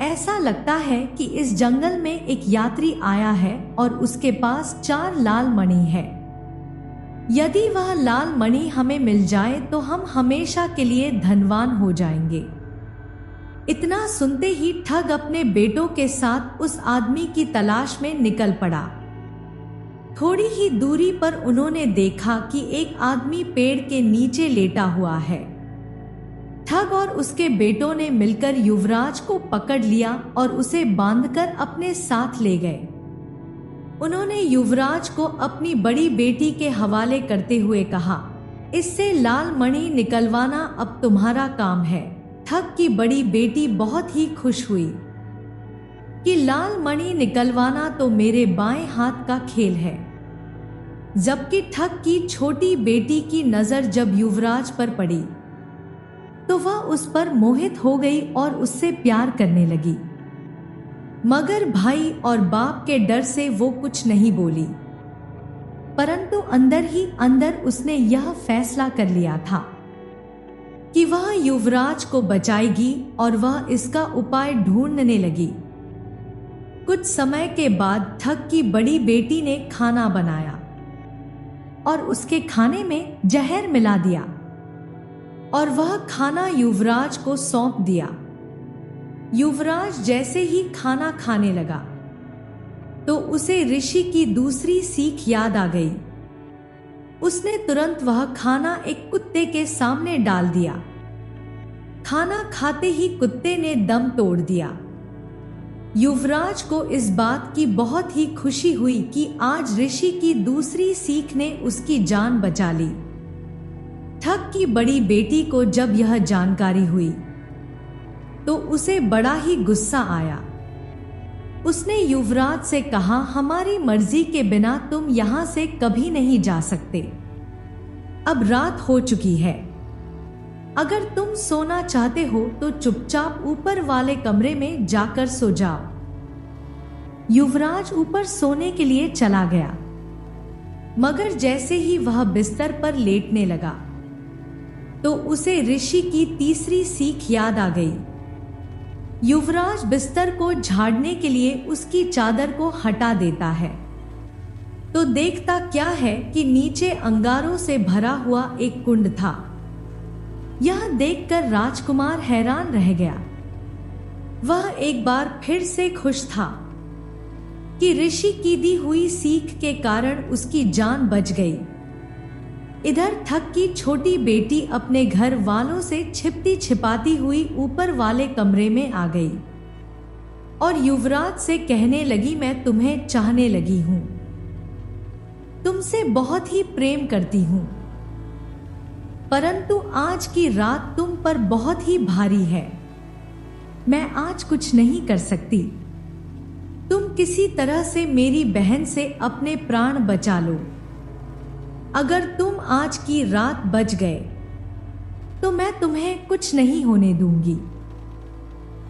ऐसा लगता है कि इस जंगल में एक यात्री आया है और उसके पास 4 लाल मणि है। यदि वह लाल मणि हमें मिल जाए तो हम हमेशा के लिए धनवान हो जाएंगे। इतना सुनते ही ठग अपने बेटों के साथ उस आदमी की तलाश में निकल पड़ा। थोड़ी ही दूरी पर उन्होंने देखा कि एक आदमी पेड़ के नीचे लेटा हुआ है। ठग और उसके बेटों ने मिलकर युवराज को पकड़ लिया और उसे बांधकर अपने साथ ले गए। उन्होंने युवराज को अपनी बड़ी बेटी के हवाले करते हुए कहा, इससे लाल मणि निकलवाना अब तुम्हारा काम है। ठग की बड़ी बेटी बहुत ही खुश हुई कि लाल मणि निकलवाना तो मेरे बाएं हाथ का खेल है। जबकि ठग की छोटी बेटी की नजर जब युवराज पर पड़ी तो वह उस पर मोहित हो गई और उससे प्यार करने लगी। मगर भाई और बाप के डर से वो कुछ नहीं बोली, परंतु अंदर ही अंदर उसने यह फैसला कर लिया था कि वह युवराज को बचाएगी और वह इसका उपाय ढूंढने लगी। कुछ समय के बाद ठग की बड़ी बेटी ने खाना बनाया और उसके खाने में जहर मिला दिया और वह खाना युवराज को सौंप दिया। युवराज जैसे ही खाना खाने लगा तो उसे ऋषि की दूसरी सीख याद आ गई। उसने तुरंत वह खाना एक कुत्ते के सामने डाल दिया। खाना खाते ही कुत्ते ने दम तोड़ दिया। युवराज को इस बात की बहुत ही खुशी हुई कि आज ऋषि की दूसरी सीख ने उसकी जान बचा ली। ठग की बड़ी बेटी को जब यह जानकारी हुई तो उसे बड़ा ही गुस्सा आया। उसने युवराज से कहा, हमारी मर्जी के बिना तुम यहां से कभी नहीं जा सकते। अब रात हो चुकी है। अगर तुम सोना चाहते हो तो चुपचाप ऊपर वाले कमरे में जाकर सो जाओ। युवराज ऊपर सोने के लिए चला गया, मगर जैसे ही वह बिस्तर पर लेटने लगा तो उसे ऋषि की तीसरी सीख याद आ गई। युवराज बिस्तर को झाड़ने के लिए उसकी चादर को हटा देता है तो देखता क्या है कि नीचे अंगारों से भरा हुआ एक कुंड था। यह देखकर राजकुमार हैरान रह गया। वह एक बार फिर से खुश था कि ऋषि की दी हुई सीख के कारण उसकी जान बच गई। इधर ठग की छोटी बेटी अपने घर वालों से छिपती छिपाती हुई ऊपर वाले कमरे में आ गई और युवराज से कहने लगी, मैं तुम्हें चाहने लगी हूं, तुमसे बहुत ही प्रेम करती हूं, परंतु आज की रात तुम पर बहुत ही भारी है। मैं आज कुछ नहीं कर सकती। तुम किसी तरह से मेरी बहन से अपने प्राण बचा लो। अगर तुम आज की रात बच गए तो मैं तुम्हें कुछ नहीं होने दूंगी।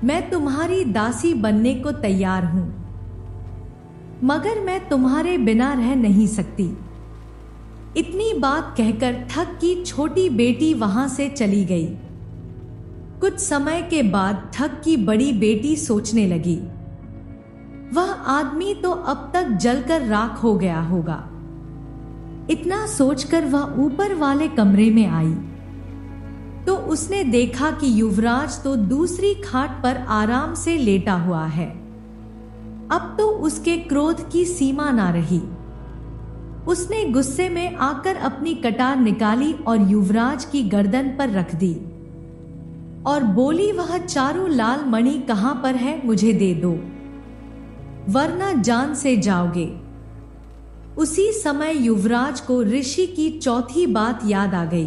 मैं तुम्हारी दासी बनने को तैयार हूं, मगर मैं तुम्हारे बिना रह नहीं सकती। इतनी बात कहकर ठग की छोटी बेटी वहां से चली गई। कुछ समय के बाद ठग की बड़ी बेटी सोचने लगी, वह आदमी तो अब तक जलकर राख हो गया होगा। इतना सोचकर वह ऊपर वाले कमरे में आई तो उसने देखा कि युवराज तो दूसरी खाट पर आराम से लेटा हुआ है। अब तो उसके क्रोध की सीमा ना रही। उसने गुस्से में आकर अपनी कटार निकाली और युवराज की गर्दन पर रख दी और बोली, वह चारों लाल मणि कहां पर है, मुझे दे दो, वरना जान से जाओगे। उसी समय युवराज को ऋषि की चौथी बात याद आ गई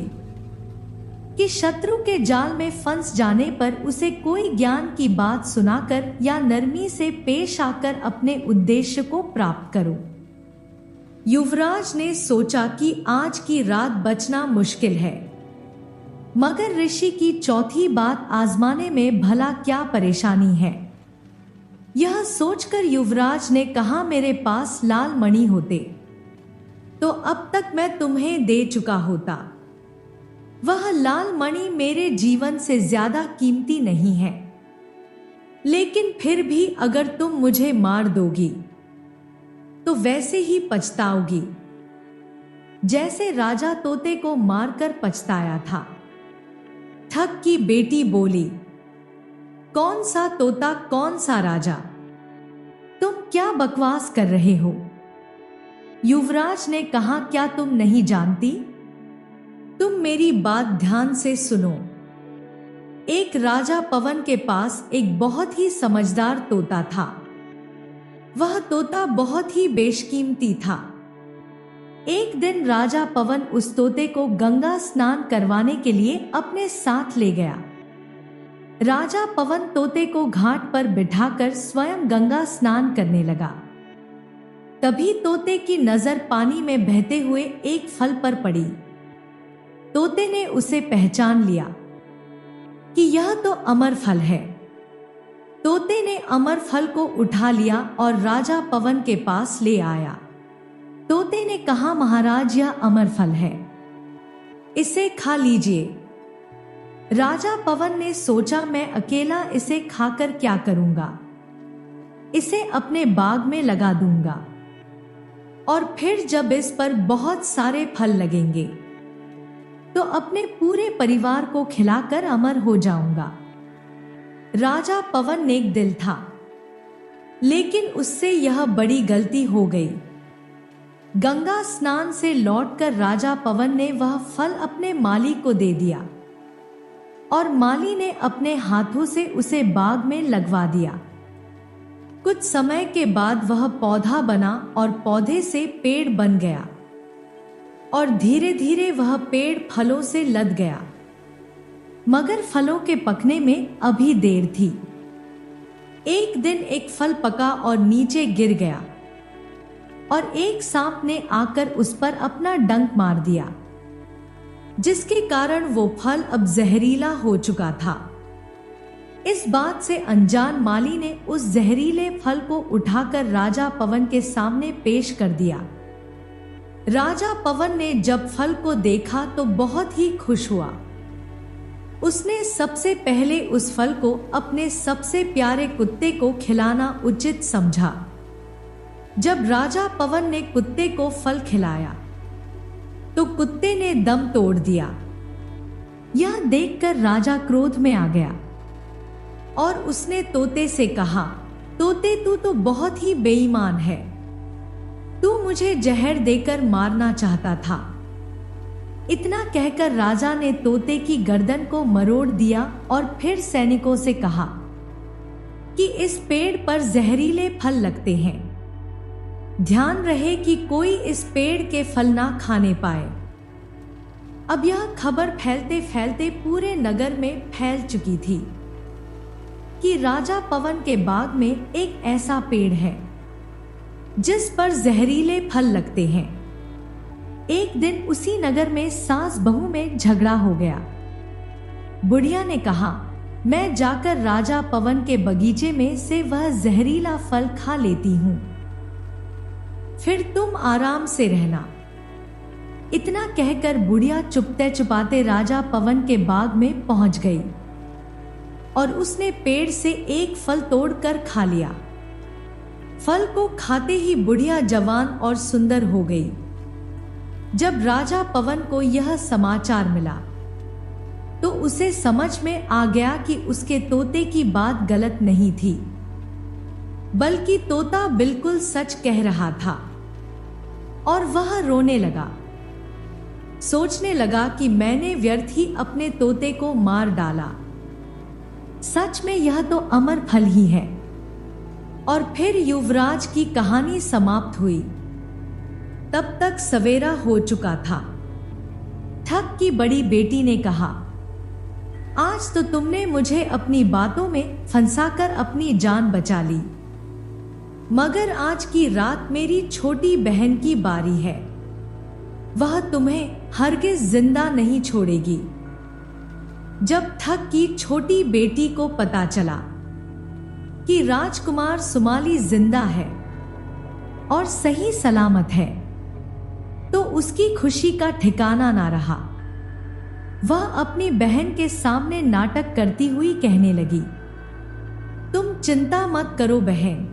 कि शत्रु के जाल में फंस जाने पर उसे कोई ज्ञान की बात सुनाकर या नरमी से पेश आकर अपने उद्देश्य को प्राप्त करो। युवराज ने सोचा कि आज की रात बचना मुश्किल है, मगर ऋषि की चौथी बात आजमाने में भला क्या परेशानी है। यह सोचकर युवराज ने कहा, मेरे पास लाल मणि होते तो अब तक मैं तुम्हें दे चुका होता। वह लाल मणि मेरे जीवन से ज्यादा कीमती नहीं है, लेकिन फिर भी अगर तुम मुझे मार दोगी तो वैसे ही पछताओगी जैसे राजा तोते को मारकर पछताया था। ठग की बेटी बोली, कौन सा तोता, कौन सा राजा, तुम क्या बकवास कर रहे हो। युवराज ने कहा, क्या तुम नहीं जानती? तुम मेरी बात ध्यान से सुनो। एक राजा पवन के पास एक बहुत ही समझदार तोता था। वह तोता बहुत ही बेशकीमती था। एक दिन राजा पवन उस तोते को गंगा स्नान करवाने के लिए अपने साथ ले गया। राजा पवन तोते को घाट पर बिठाकर स्वयं गंगा स्नान करने लगा। तभी तोते की नजर पानी में बहते हुए एक फल पर पड़ी। तोते ने उसे पहचान लिया कि यह तो अमर फल है। तोते ने अमर फल को उठा लिया और राजा पवन के पास ले आया। तोते ने कहा, महाराज, यह अमर फल है, इसे खा लीजिए। राजा पवन ने सोचा, मैं अकेला इसे खाकर क्या करूंगा, इसे अपने बाग में लगा दूंगा और फिर जब इस पर बहुत सारे फल लगेंगे तो अपने पूरे परिवार को खिलाकर अमर हो जाऊंगा। राजा पवन नेक दिल था, लेकिन उससे यह बड़ी गलती हो गई। गंगा स्नान से लौटकर राजा पवन ने वह फल अपने माली को दे दिया और माली ने अपने हाथों से उसे बाग में लगवा दिया। कुछ समय के बाद वह पौधा बना और पौधे से पेड़ बन गया और धीरे धीरे वह पेड़ फलों से लद गया। मगर फलों के पकने में अभी देर थी। एक दिन एक फल पका और नीचे गिर गया और एक सांप ने आकर उस पर अपना डंक मार दिया, जिसके कारण वो फल अब जहरीला हो चुका था। इस बात से अनजान माली ने उस जहरीले फल को उठाकर राजा पवन के सामने पेश कर दिया। राजा पवन ने जब फल को देखा तो बहुत ही खुश हुआ। उसने सबसे पहले उस फल को अपने सबसे प्यारे कुत्ते को खिलाना उचित समझा। जब राजा पवन ने कुत्ते को फल खिलाया तो कुत्ते ने दम तोड़ दिया। यह देखकर राजा क्रोध में आ गया और उसने तोते से कहा, तोते, तू तो बहुत ही बेईमान है, तू मुझे जहर देकर मारना चाहता था। इतना कहकर राजा ने तोते की गर्दन को मरोड़ दिया और फिर सैनिकों से कहा कि इस पेड़ पर जहरीले फल लगते हैं, ध्यान रहे कि कोई इस पेड़ के फल ना खाने पाए। अब यह खबर फैलते फैलते पूरे नगर में फैल चुकी थी कि राजा पवन के बाग में एक ऐसा पेड़ है जिस पर जहरीले फल लगते हैं। एक दिन उसी नगर में सास बहू में झगड़ा हो गया। बुढ़िया ने कहा, मैं जाकर राजा पवन के बगीचे में से वह जहरीला फल खा लेती हूं, फिर तुम आराम से रहना। इतना कहकर बुढ़िया चुपते चुपाते राजा पवन के बाग में पहुंच गई और उसने पेड़ से एक फल तोड़कर खा लिया। फल को खाते ही बुढ़िया जवान और सुंदर हो गई। जब राजा पवन को यह समाचार मिला तो उसे समझ में आ गया कि उसके तोते की बात गलत नहीं थी, बल्कि तोता बिल्कुल सच कह रहा था और वह रोने लगा। सोचने लगा कि मैंने व्यर्थ ही अपने तोते को मार डाला, सच में यह तो अमर फल ही है। और फिर युवराज की कहानी समाप्त हुई। तब तक सवेरा हो चुका था। ठग की बड़ी बेटी ने कहा, आज तो तुमने मुझे अपनी बातों में फंसाकर अपनी जान बचा ली, मगर आज की रात मेरी छोटी बहन की बारी है, वह तुम्हें हरगिज जिंदा नहीं छोड़ेगी। जब ठग की छोटी बेटी को पता चला कि राजकुमार सुमाली जिंदा है और सही सलामत है, तो उसकी खुशी का ठिकाना ना रहा। वह अपनी बहन के सामने नाटक करती हुई कहने लगी, तुम चिंता मत करो बहन,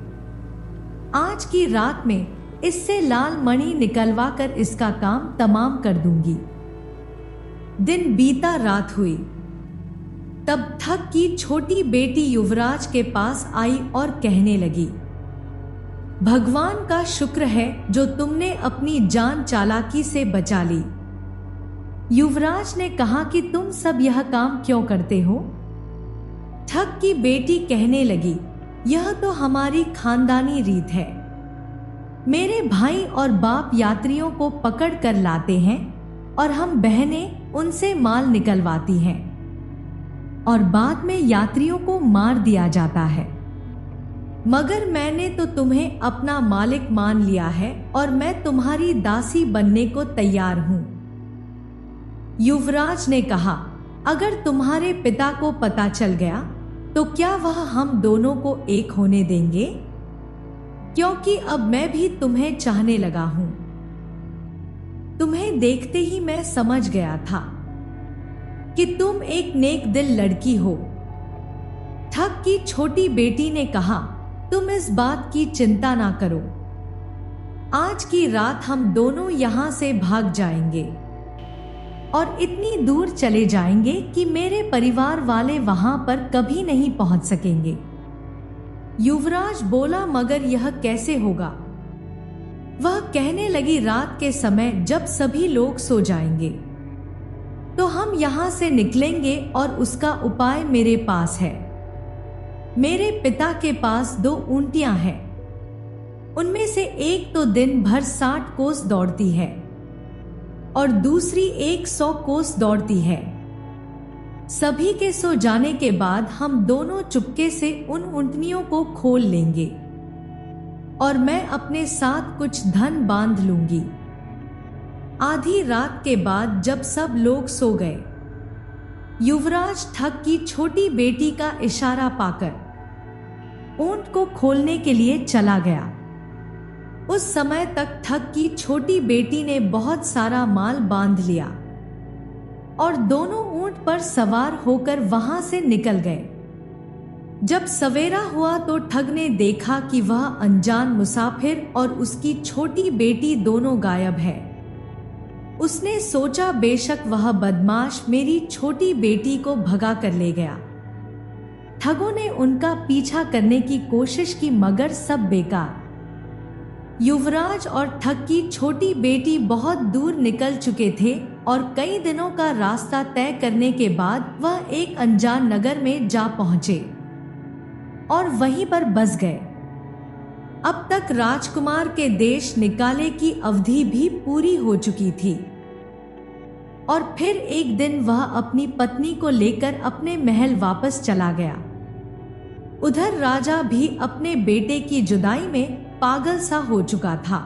आज की रात में इससे लाल मणि निकलवा कर इसका काम तमाम कर दूंगी। दिन बीता, रात हुई। तब ठग की छोटी बेटी युवराज के पास आई और कहने लगी, भगवान का शुक्र है जो तुमने अपनी जान चालाकी से बचा ली। युवराज ने कहा कि तुम सब यह काम क्यों करते हो? ठग की बेटी कहने लगी, यह तो हमारी खानदानी रीत है। मेरे भाई और बाप यात्रियों को पकड़ कर लाते हैं और हम बहनें उनसे माल निकलवाती हैं और बाद में यात्रियों को मार दिया जाता है। मगर मैंने तो तुम्हें अपना मालिक मान लिया है और मैं तुम्हारी दासी बनने को तैयार हूं। युवराज ने कहा, अगर तुम्हारे पिता को पता चल गया तो क्या वह हम दोनों को एक होने देंगे? क्योंकि अब मैं भी तुम्हें चाहने लगा हूं। तुम्हें देखते ही मैं समझ गया था कि तुम एक नेक दिल लड़की हो। ठग की छोटी बेटी ने कहा, तुम इस बात की चिंता ना करो। आज की रात हम दोनों यहां से भाग जाएंगे और इतनी दूर चले जाएंगे कि मेरे परिवार वाले वहां पर कभी नहीं पहुंच सकेंगे। युवराज बोला, मगर यह कैसे होगा? वह कहने लगी, रात के समय जब सभी लोग सो जाएंगे तो हम यहां से निकलेंगे और उसका उपाय मेरे पास है। मेरे पिता के पास 2 ऊंटियां हैं। उनमें से एक तो दिन भर 60 कोस दौड़ती है और दूसरी 100 कोस दौड़ती है। सभी के सो जाने के बाद हम दोनों चुपके से उन ऊंटनियों को खोल लेंगे और मैं अपने साथ कुछ धन बांध लूंगी। आधी रात के बाद जब सब लोग सो गए, युवराज ठग की छोटी बेटी का इशारा पाकर ऊंट को खोलने के लिए चला गया। उस समय तक ठग की छोटी बेटी ने बहुत सारा माल बांध लिया और दोनों ऊंट पर सवार होकर वहां से निकल गए। जब सवेरा हुआ तो ठग ने देखा कि वह अनजान मुसाफिर और उसकी छोटी बेटी दोनों गायब है। उसने सोचा, बेशक वह बदमाश मेरी छोटी बेटी को भगा कर ले गया। ठगों ने उनका पीछा करने की कोशिश की, मगर सब बेकार। युवराज और ठग की छोटी बेटी बहुत दूर निकल चुके थे और कई दिनों का रास्ता तय करने के बाद वह एक अनजान नगर में जा पहुंचे और वहीं पर बस गए। अब तक राजकुमार के देश निकाले की अवधि भी पूरी हो चुकी थी और फिर एक दिन वह अपनी पत्नी को लेकर अपने महल वापस चला गया। उधर राजा भी अपने बेटे की जुदाई में पागल सा हो चुका था।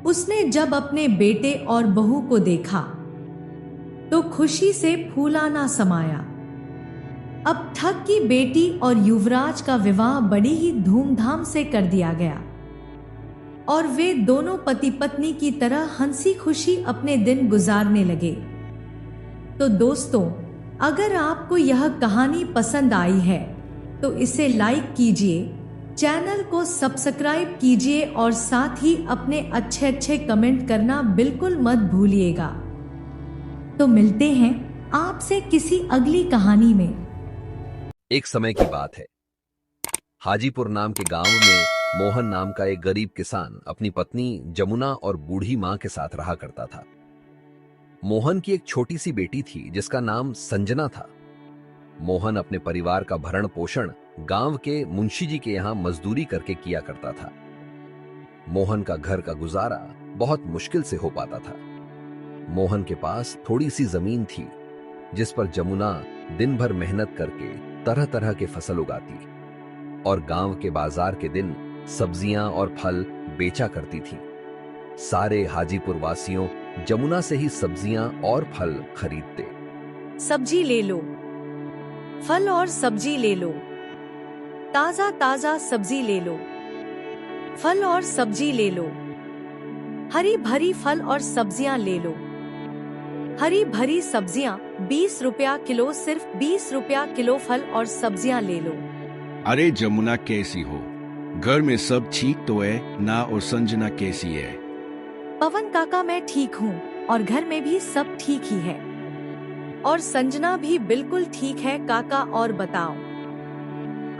उसने जब अपने बेटे और बहू को देखा तो खुशी से फूला ना समाया। अब ठग की बेटी और युवराज का विवाह बड़ी ही धूमधाम से कर दिया गया और वे दोनों पति पत्नी की तरह हंसी खुशी अपने दिन गुजारने लगे। तो दोस्तों, अगर आपको यह कहानी पसंद आई है तो इसे लाइक कीजिए, चैनल को सब्सक्राइब कीजिए और साथ ही अपने अच्छे अच्छे कमेंट करना बिल्कुल मत भूलिएगा। तो मिलते हैं आपसे किसी अगली कहानी में। एक समय की बात है। हाजीपुर नाम के गांव में मोहन नाम का एक गरीब किसान अपनी पत्नी जमुना और बूढ़ी मां के साथ रहा करता था। मोहन की एक छोटी सी बेटी थी जिसका नाम संजना था। मोहन अपने परिवार का भरण पोषण गांव के मुंशी जी के यहां मजदूरी करके किया करता था। मोहन का घर का गुजारा बहुत मुश्किल से हो पाता था। मोहन के पास थोड़ी सी जमीन थी जिस पर जमुना दिन भर मेहनत करके तरह तरह के फसल उगाती और गांव के बाजार के दिन सब्जियां और फल बेचा करती थी। सारे हाजीपुर वासियों जमुना से ही सब्जियां और फल खरीदते। सब्जी ले लो, फल और सब्जी ले लो, ताजा ताजा सब्जी ले लो, फल और सब्जी ले लो, हरी भरी फल और सब्जियां ले लो। हरी भरी सब्जियां 20 रुपया किलो, सिर्फ 20 रुपया किलो फल और सब्जियां ले लो। अरे जमुना कैसी हो? घर में सब ठीक तो है ना? और संजना कैसी है? पवन काका मैं ठीक हूँ और घर में भी सब ठीक ही है और संजना भी बिल्कुल ठीक है काका। और बताओ,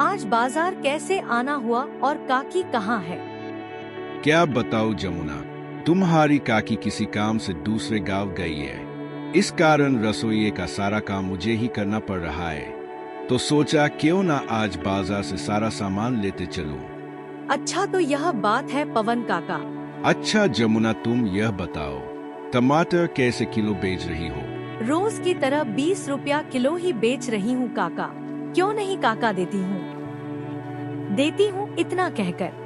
आज बाजार कैसे आना हुआ और काकी कहाँ है? क्या बताओ जमुना, तुम्हारी काकी किसी काम से दूसरे गांव गई है। इस कारण रसोई का सारा काम मुझे ही करना पड़ रहा है। तो सोचा क्यों ना आज बाजार से सारा सामान लेते चलूं। अच्छा, तो यह बात है पवन काका। अच्छा जमुना, तुम यह बताओ टमाटर कैसे किलो बेच रही हो? रोज की तरह 20 रुपया किलो ही बेच रही हूँ काका। क्यों नहीं काका, देती हूँ। देती हूँ इतना कहकर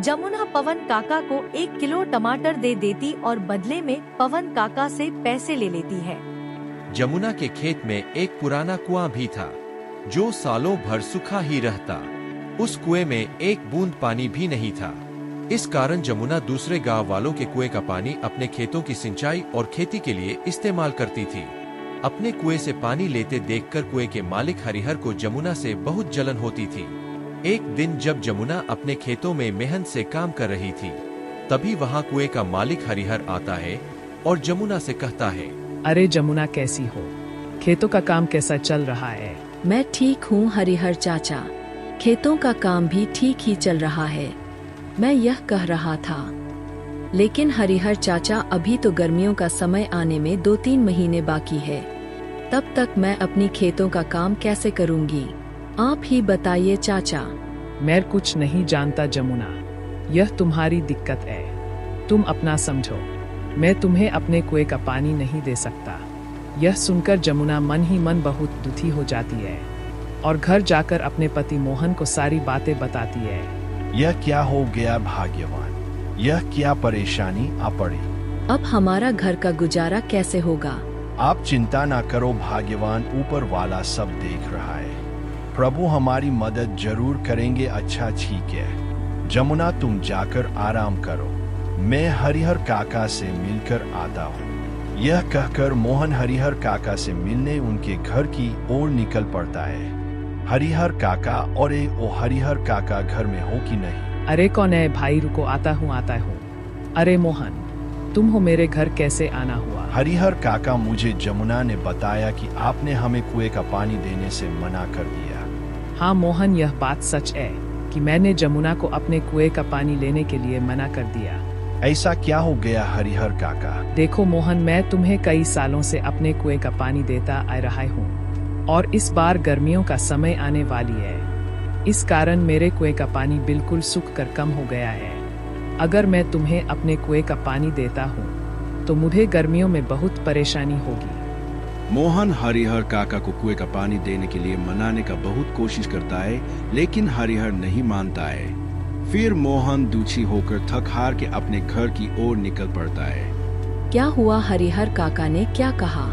जमुना पवन काका को 1 किलो टमाटर दे देती और बदले में पवन काका से पैसे ले लेती है। जमुना के खेत में एक पुराना कुआं भी था जो सालों भर सूखा ही रहता। उस कुएं में एक बूंद पानी भी नहीं था। इस कारण जमुना दूसरे गांव वालों के कुएं का पानी अपने खेतों की सिंचाई और खेती के लिए इस्तेमाल करती थी। अपने कुएं से पानी लेते देखकर कुएं के मालिक हरिहर को जमुना से बहुत जलन होती थी। एक दिन जब जमुना अपने खेतों में मेहनत से काम कर रही थी, तभी वहां कुएं का मालिक हरिहर आता है और जमुना से कहता है, अरे जमुना कैसी हो? खेतों का काम कैसा चल रहा है? मैं ठीक हूँ हरिहर चाचा, खेतों का काम भी ठीक ही चल रहा है। मैं यह कह रहा था, लेकिन हरिहर चाचा अभी तो गर्मियों का समय आने में 2-3 महीने बाकी है, तब तक मैं अपनी खेतों का काम कैसे करूँगी? आप ही बताइए चाचा। मैं कुछ नहीं जानता जमुना, यह तुम्हारी दिक्कत है, तुम अपना समझो। मैं तुम्हें अपने कुएं का पानी नहीं दे सकता। यह सुनकर जमुना मन ही मन बहुत दुखी हो जाती है और घर जाकर अपने पति मोहन को सारी बातें बताती है। यह क्या हो गया भाग्यवान? यह क्या परेशानी आ पड़ी? अब हमारा घर का गुजारा कैसे होगा? आप चिंता ना करो भाग्यवान, ऊपर वाला सब देख रहा है। प्रभु हमारी मदद जरूर करेंगे। अच्छा ठीक है जमुना, तुम जाकर आराम करो, मैं हरिहर काका से मिलकर आता हूँ। यह कहकर मोहन हरिहर काका से मिलने उनके घर की ओर निकल पड़ता है। हरिहर काका, और हरिहर काका घर में हो कि नहीं? अरे कौन है भाई, रुको, आता हूँ। अरे मोहन, तुम हो, मेरे घर कैसे आना हुआ? हरिहर काका, मुझे जमुना ने बताया कि आपने हमें कुएं का पानी देने से मना कर दिया। हाँ मोहन, यह बात सच है कि मैंने जमुना को अपने कुएं का पानी लेने के लिए मना कर दिया। ऐसा क्या हो गया हरिहर काका? देखो मोहन, मैं तुम्हें कई सालों से अपने कुएं का पानी देता आ रहा हूँ और इस बार गर्मियों का समय आने वाली है। इस कारण मेरे कुएं का पानी बिल्कुल सूख कर कम हो गया है। अगर मैं तुम्हें अपने कुएं का पानी देता हूँ तो मुझे गर्मियों में बहुत परेशानी होगी। मोहन हरिहर काका को कुएं का पानी देने के लिए मनाने का बहुत कोशिश करता है, लेकिन हरिहर नहीं मानता है। फिर मोहन दुखी होकर थक हार के अपने घर की ओर निकल पड़ता है। क्या हुआ? हरिहर काका ने क्या कहा?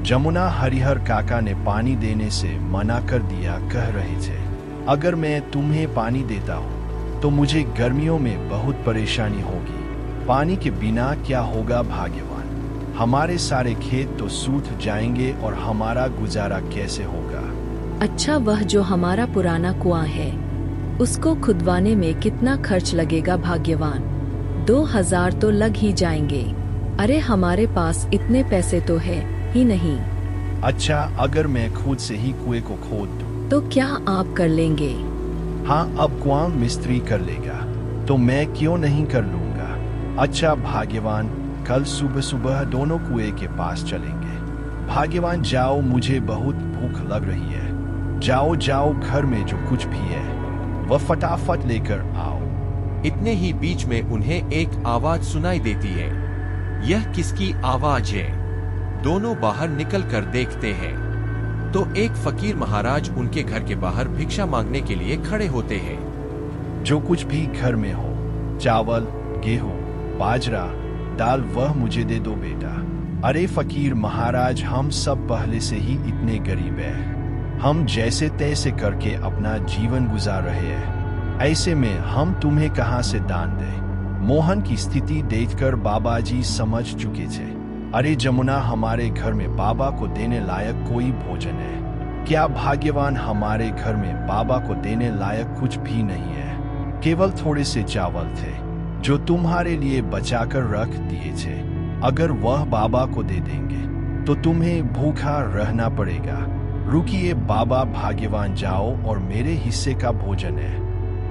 जमुना हरिहर काका ने पानी देने से मना कर दिया। कह रहे थे, अगर मैं तुम्हें पानी देता हूँ तो मुझे गर्मियों में बहुत परेशानी होगी। पानी के बिना क्या होगा भाग्यवान? हमारे सारे खेत तो सूख जाएंगे और हमारा गुजारा कैसे होगा? अच्छा, वह जो हमारा पुराना कुआं है उसको खुदवाने में कितना खर्च लगेगा भाग्यवान? 2000 तो लग ही जाएंगे। अरे हमारे पास इतने पैसे तो है ही नहीं। अच्छा, अगर मैं खुद से ही कुएं को खोद दूं तो क्या आप कर लेंगे? हाँ, अब कुआं मिस्त्री कर लेगा तो मैं क्यों नहीं कर लूंगा। अच्छा भाग्यवान, कल सुबह सुबह दोनों कुएं के पास चलेंगे। भाग्यवान जाओ, मुझे बहुत भूख लग रही है। जाओ जाओ, घर में जो कुछ भी है वह फटाफट लेकर आओ। इतने ही बीच में उन्हें एक आवाज सुनाई देती है। यह किसकी आवाज है? दोनों बाहर निकल कर देखते हैं तो एक फकीर महाराज उनके घर के बाहर भिक्षा मांगने के लिए खड़े होते हैं। जो कुछ भी घर में हो, चावल, गेहूं, बाजरा, दाल, वह मुझे दे दो बेटा। अरे फकीर महाराज, हम सब पहले से ही इतने गरीब हैं। हम जैसे तैसे करके अपना जीवन गुजार रहे हैं, ऐसे में हम तुम्हें कहां से दान दें? मोहन की स्थिति देखकर बाबा जी समझ चुके थे। अरे जमुना, हमारे घर में बाबा को देने लायक कोई भोजन है क्या? भाग्यवान, हमारे घर में बाबा को देने लायक कुछ भी नहीं है। केवल थोड़े से चावल थे जो तुम्हारे लिए बचाकर रख दिए थे। अगर वह बाबा को दे देंगे तो तुम्हें भूखा रहना पड़ेगा। रुकिए बाबा, भाग्यवान जाओ और मेरे हिस्से का भोजन है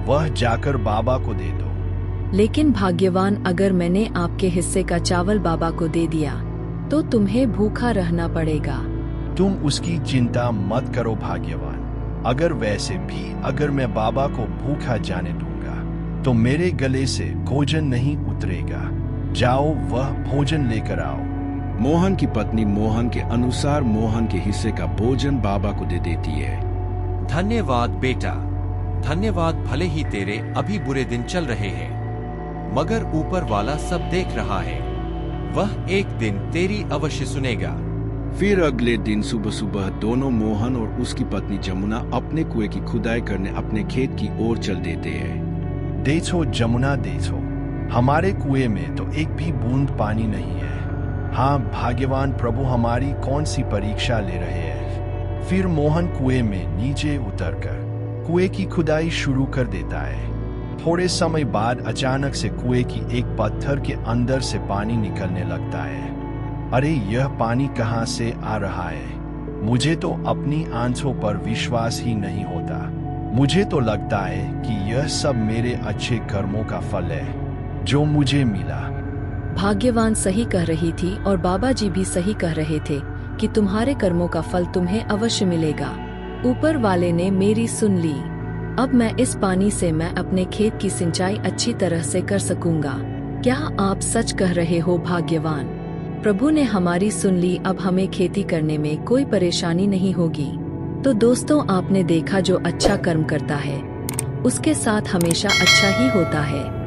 वह जाकर बाबा को दे दो। लेकिन भाग्यवान, अगर मैंने आपके हिस्से का चावल बाबा को दे दिया तो तुम्हें भूखा रहना पड़ेगा। तुम उसकी चिंता मत करो भाग्यवान। अगर वैसे भी अगर मैं बाबा को भूखा जाने दूंगा तो मेरे गले से भोजन नहीं उतरेगा। जाओ, वह भोजन लेकर आओ। मोहन की पत्नी मोहन के अनुसार मोहन के हिस्से का भोजन बाबा को दे देती है। धन्यवाद बेटा, धन्यवाद। भले ही तेरे अभी बुरे दिन चल रहे हैं, मगर ऊपर वाला सब देख रहा है। वह एक दिन तेरी अवश्य सुनेगा। फिर अगले दिन सुबह सुबह दोनों मोहन और उसकी पत्नी जमुना अपने कुएं की खुदाई करने अपने खेत की ओर चल देते हैं। देखो जमुना, देखो, हमारे कुएं में तो एक भी बूंद पानी नहीं है। हाँ भाग्यवान प्रभु, हमारी कौन सी परीक्षा ले रहे हैं। फिर मोहन कुएं में नीचे उतरकर कुएं की खुदाई शुरू कर देता है। थोड़े समय बाद अचानक से कुएं की एक पत्थर के अंदर से पानी निकलने लगता है। अरे यह पानी कहाँ से आ रहा है? मुझे तो अपनी आंखों पर विश्वास ही नहीं होता। मुझे तो लगता है कि यह सब मेरे अच्छे कर्मों का फल है जो मुझे मिला। भाग्यवान सही कह रही थी और बाबा जी भी सही कह रहे थे कि तुम्हारे कर्मों का फल तुम्हें अवश्य मिलेगा। ऊपर वाले ने मेरी सुन ली। अब मैं इस पानी से मैं अपने खेत की सिंचाई अच्छी तरह से कर सकूंगा। क्या आप सच कह रहे हो भाग्यवान? प्रभु ने हमारी सुन ली। अब हमें खेती करने में कोई परेशानी नहीं होगी। तो दोस्तों, आपने देखा जो अच्छा कर्म करता है उसके साथ हमेशा अच्छा ही होता है।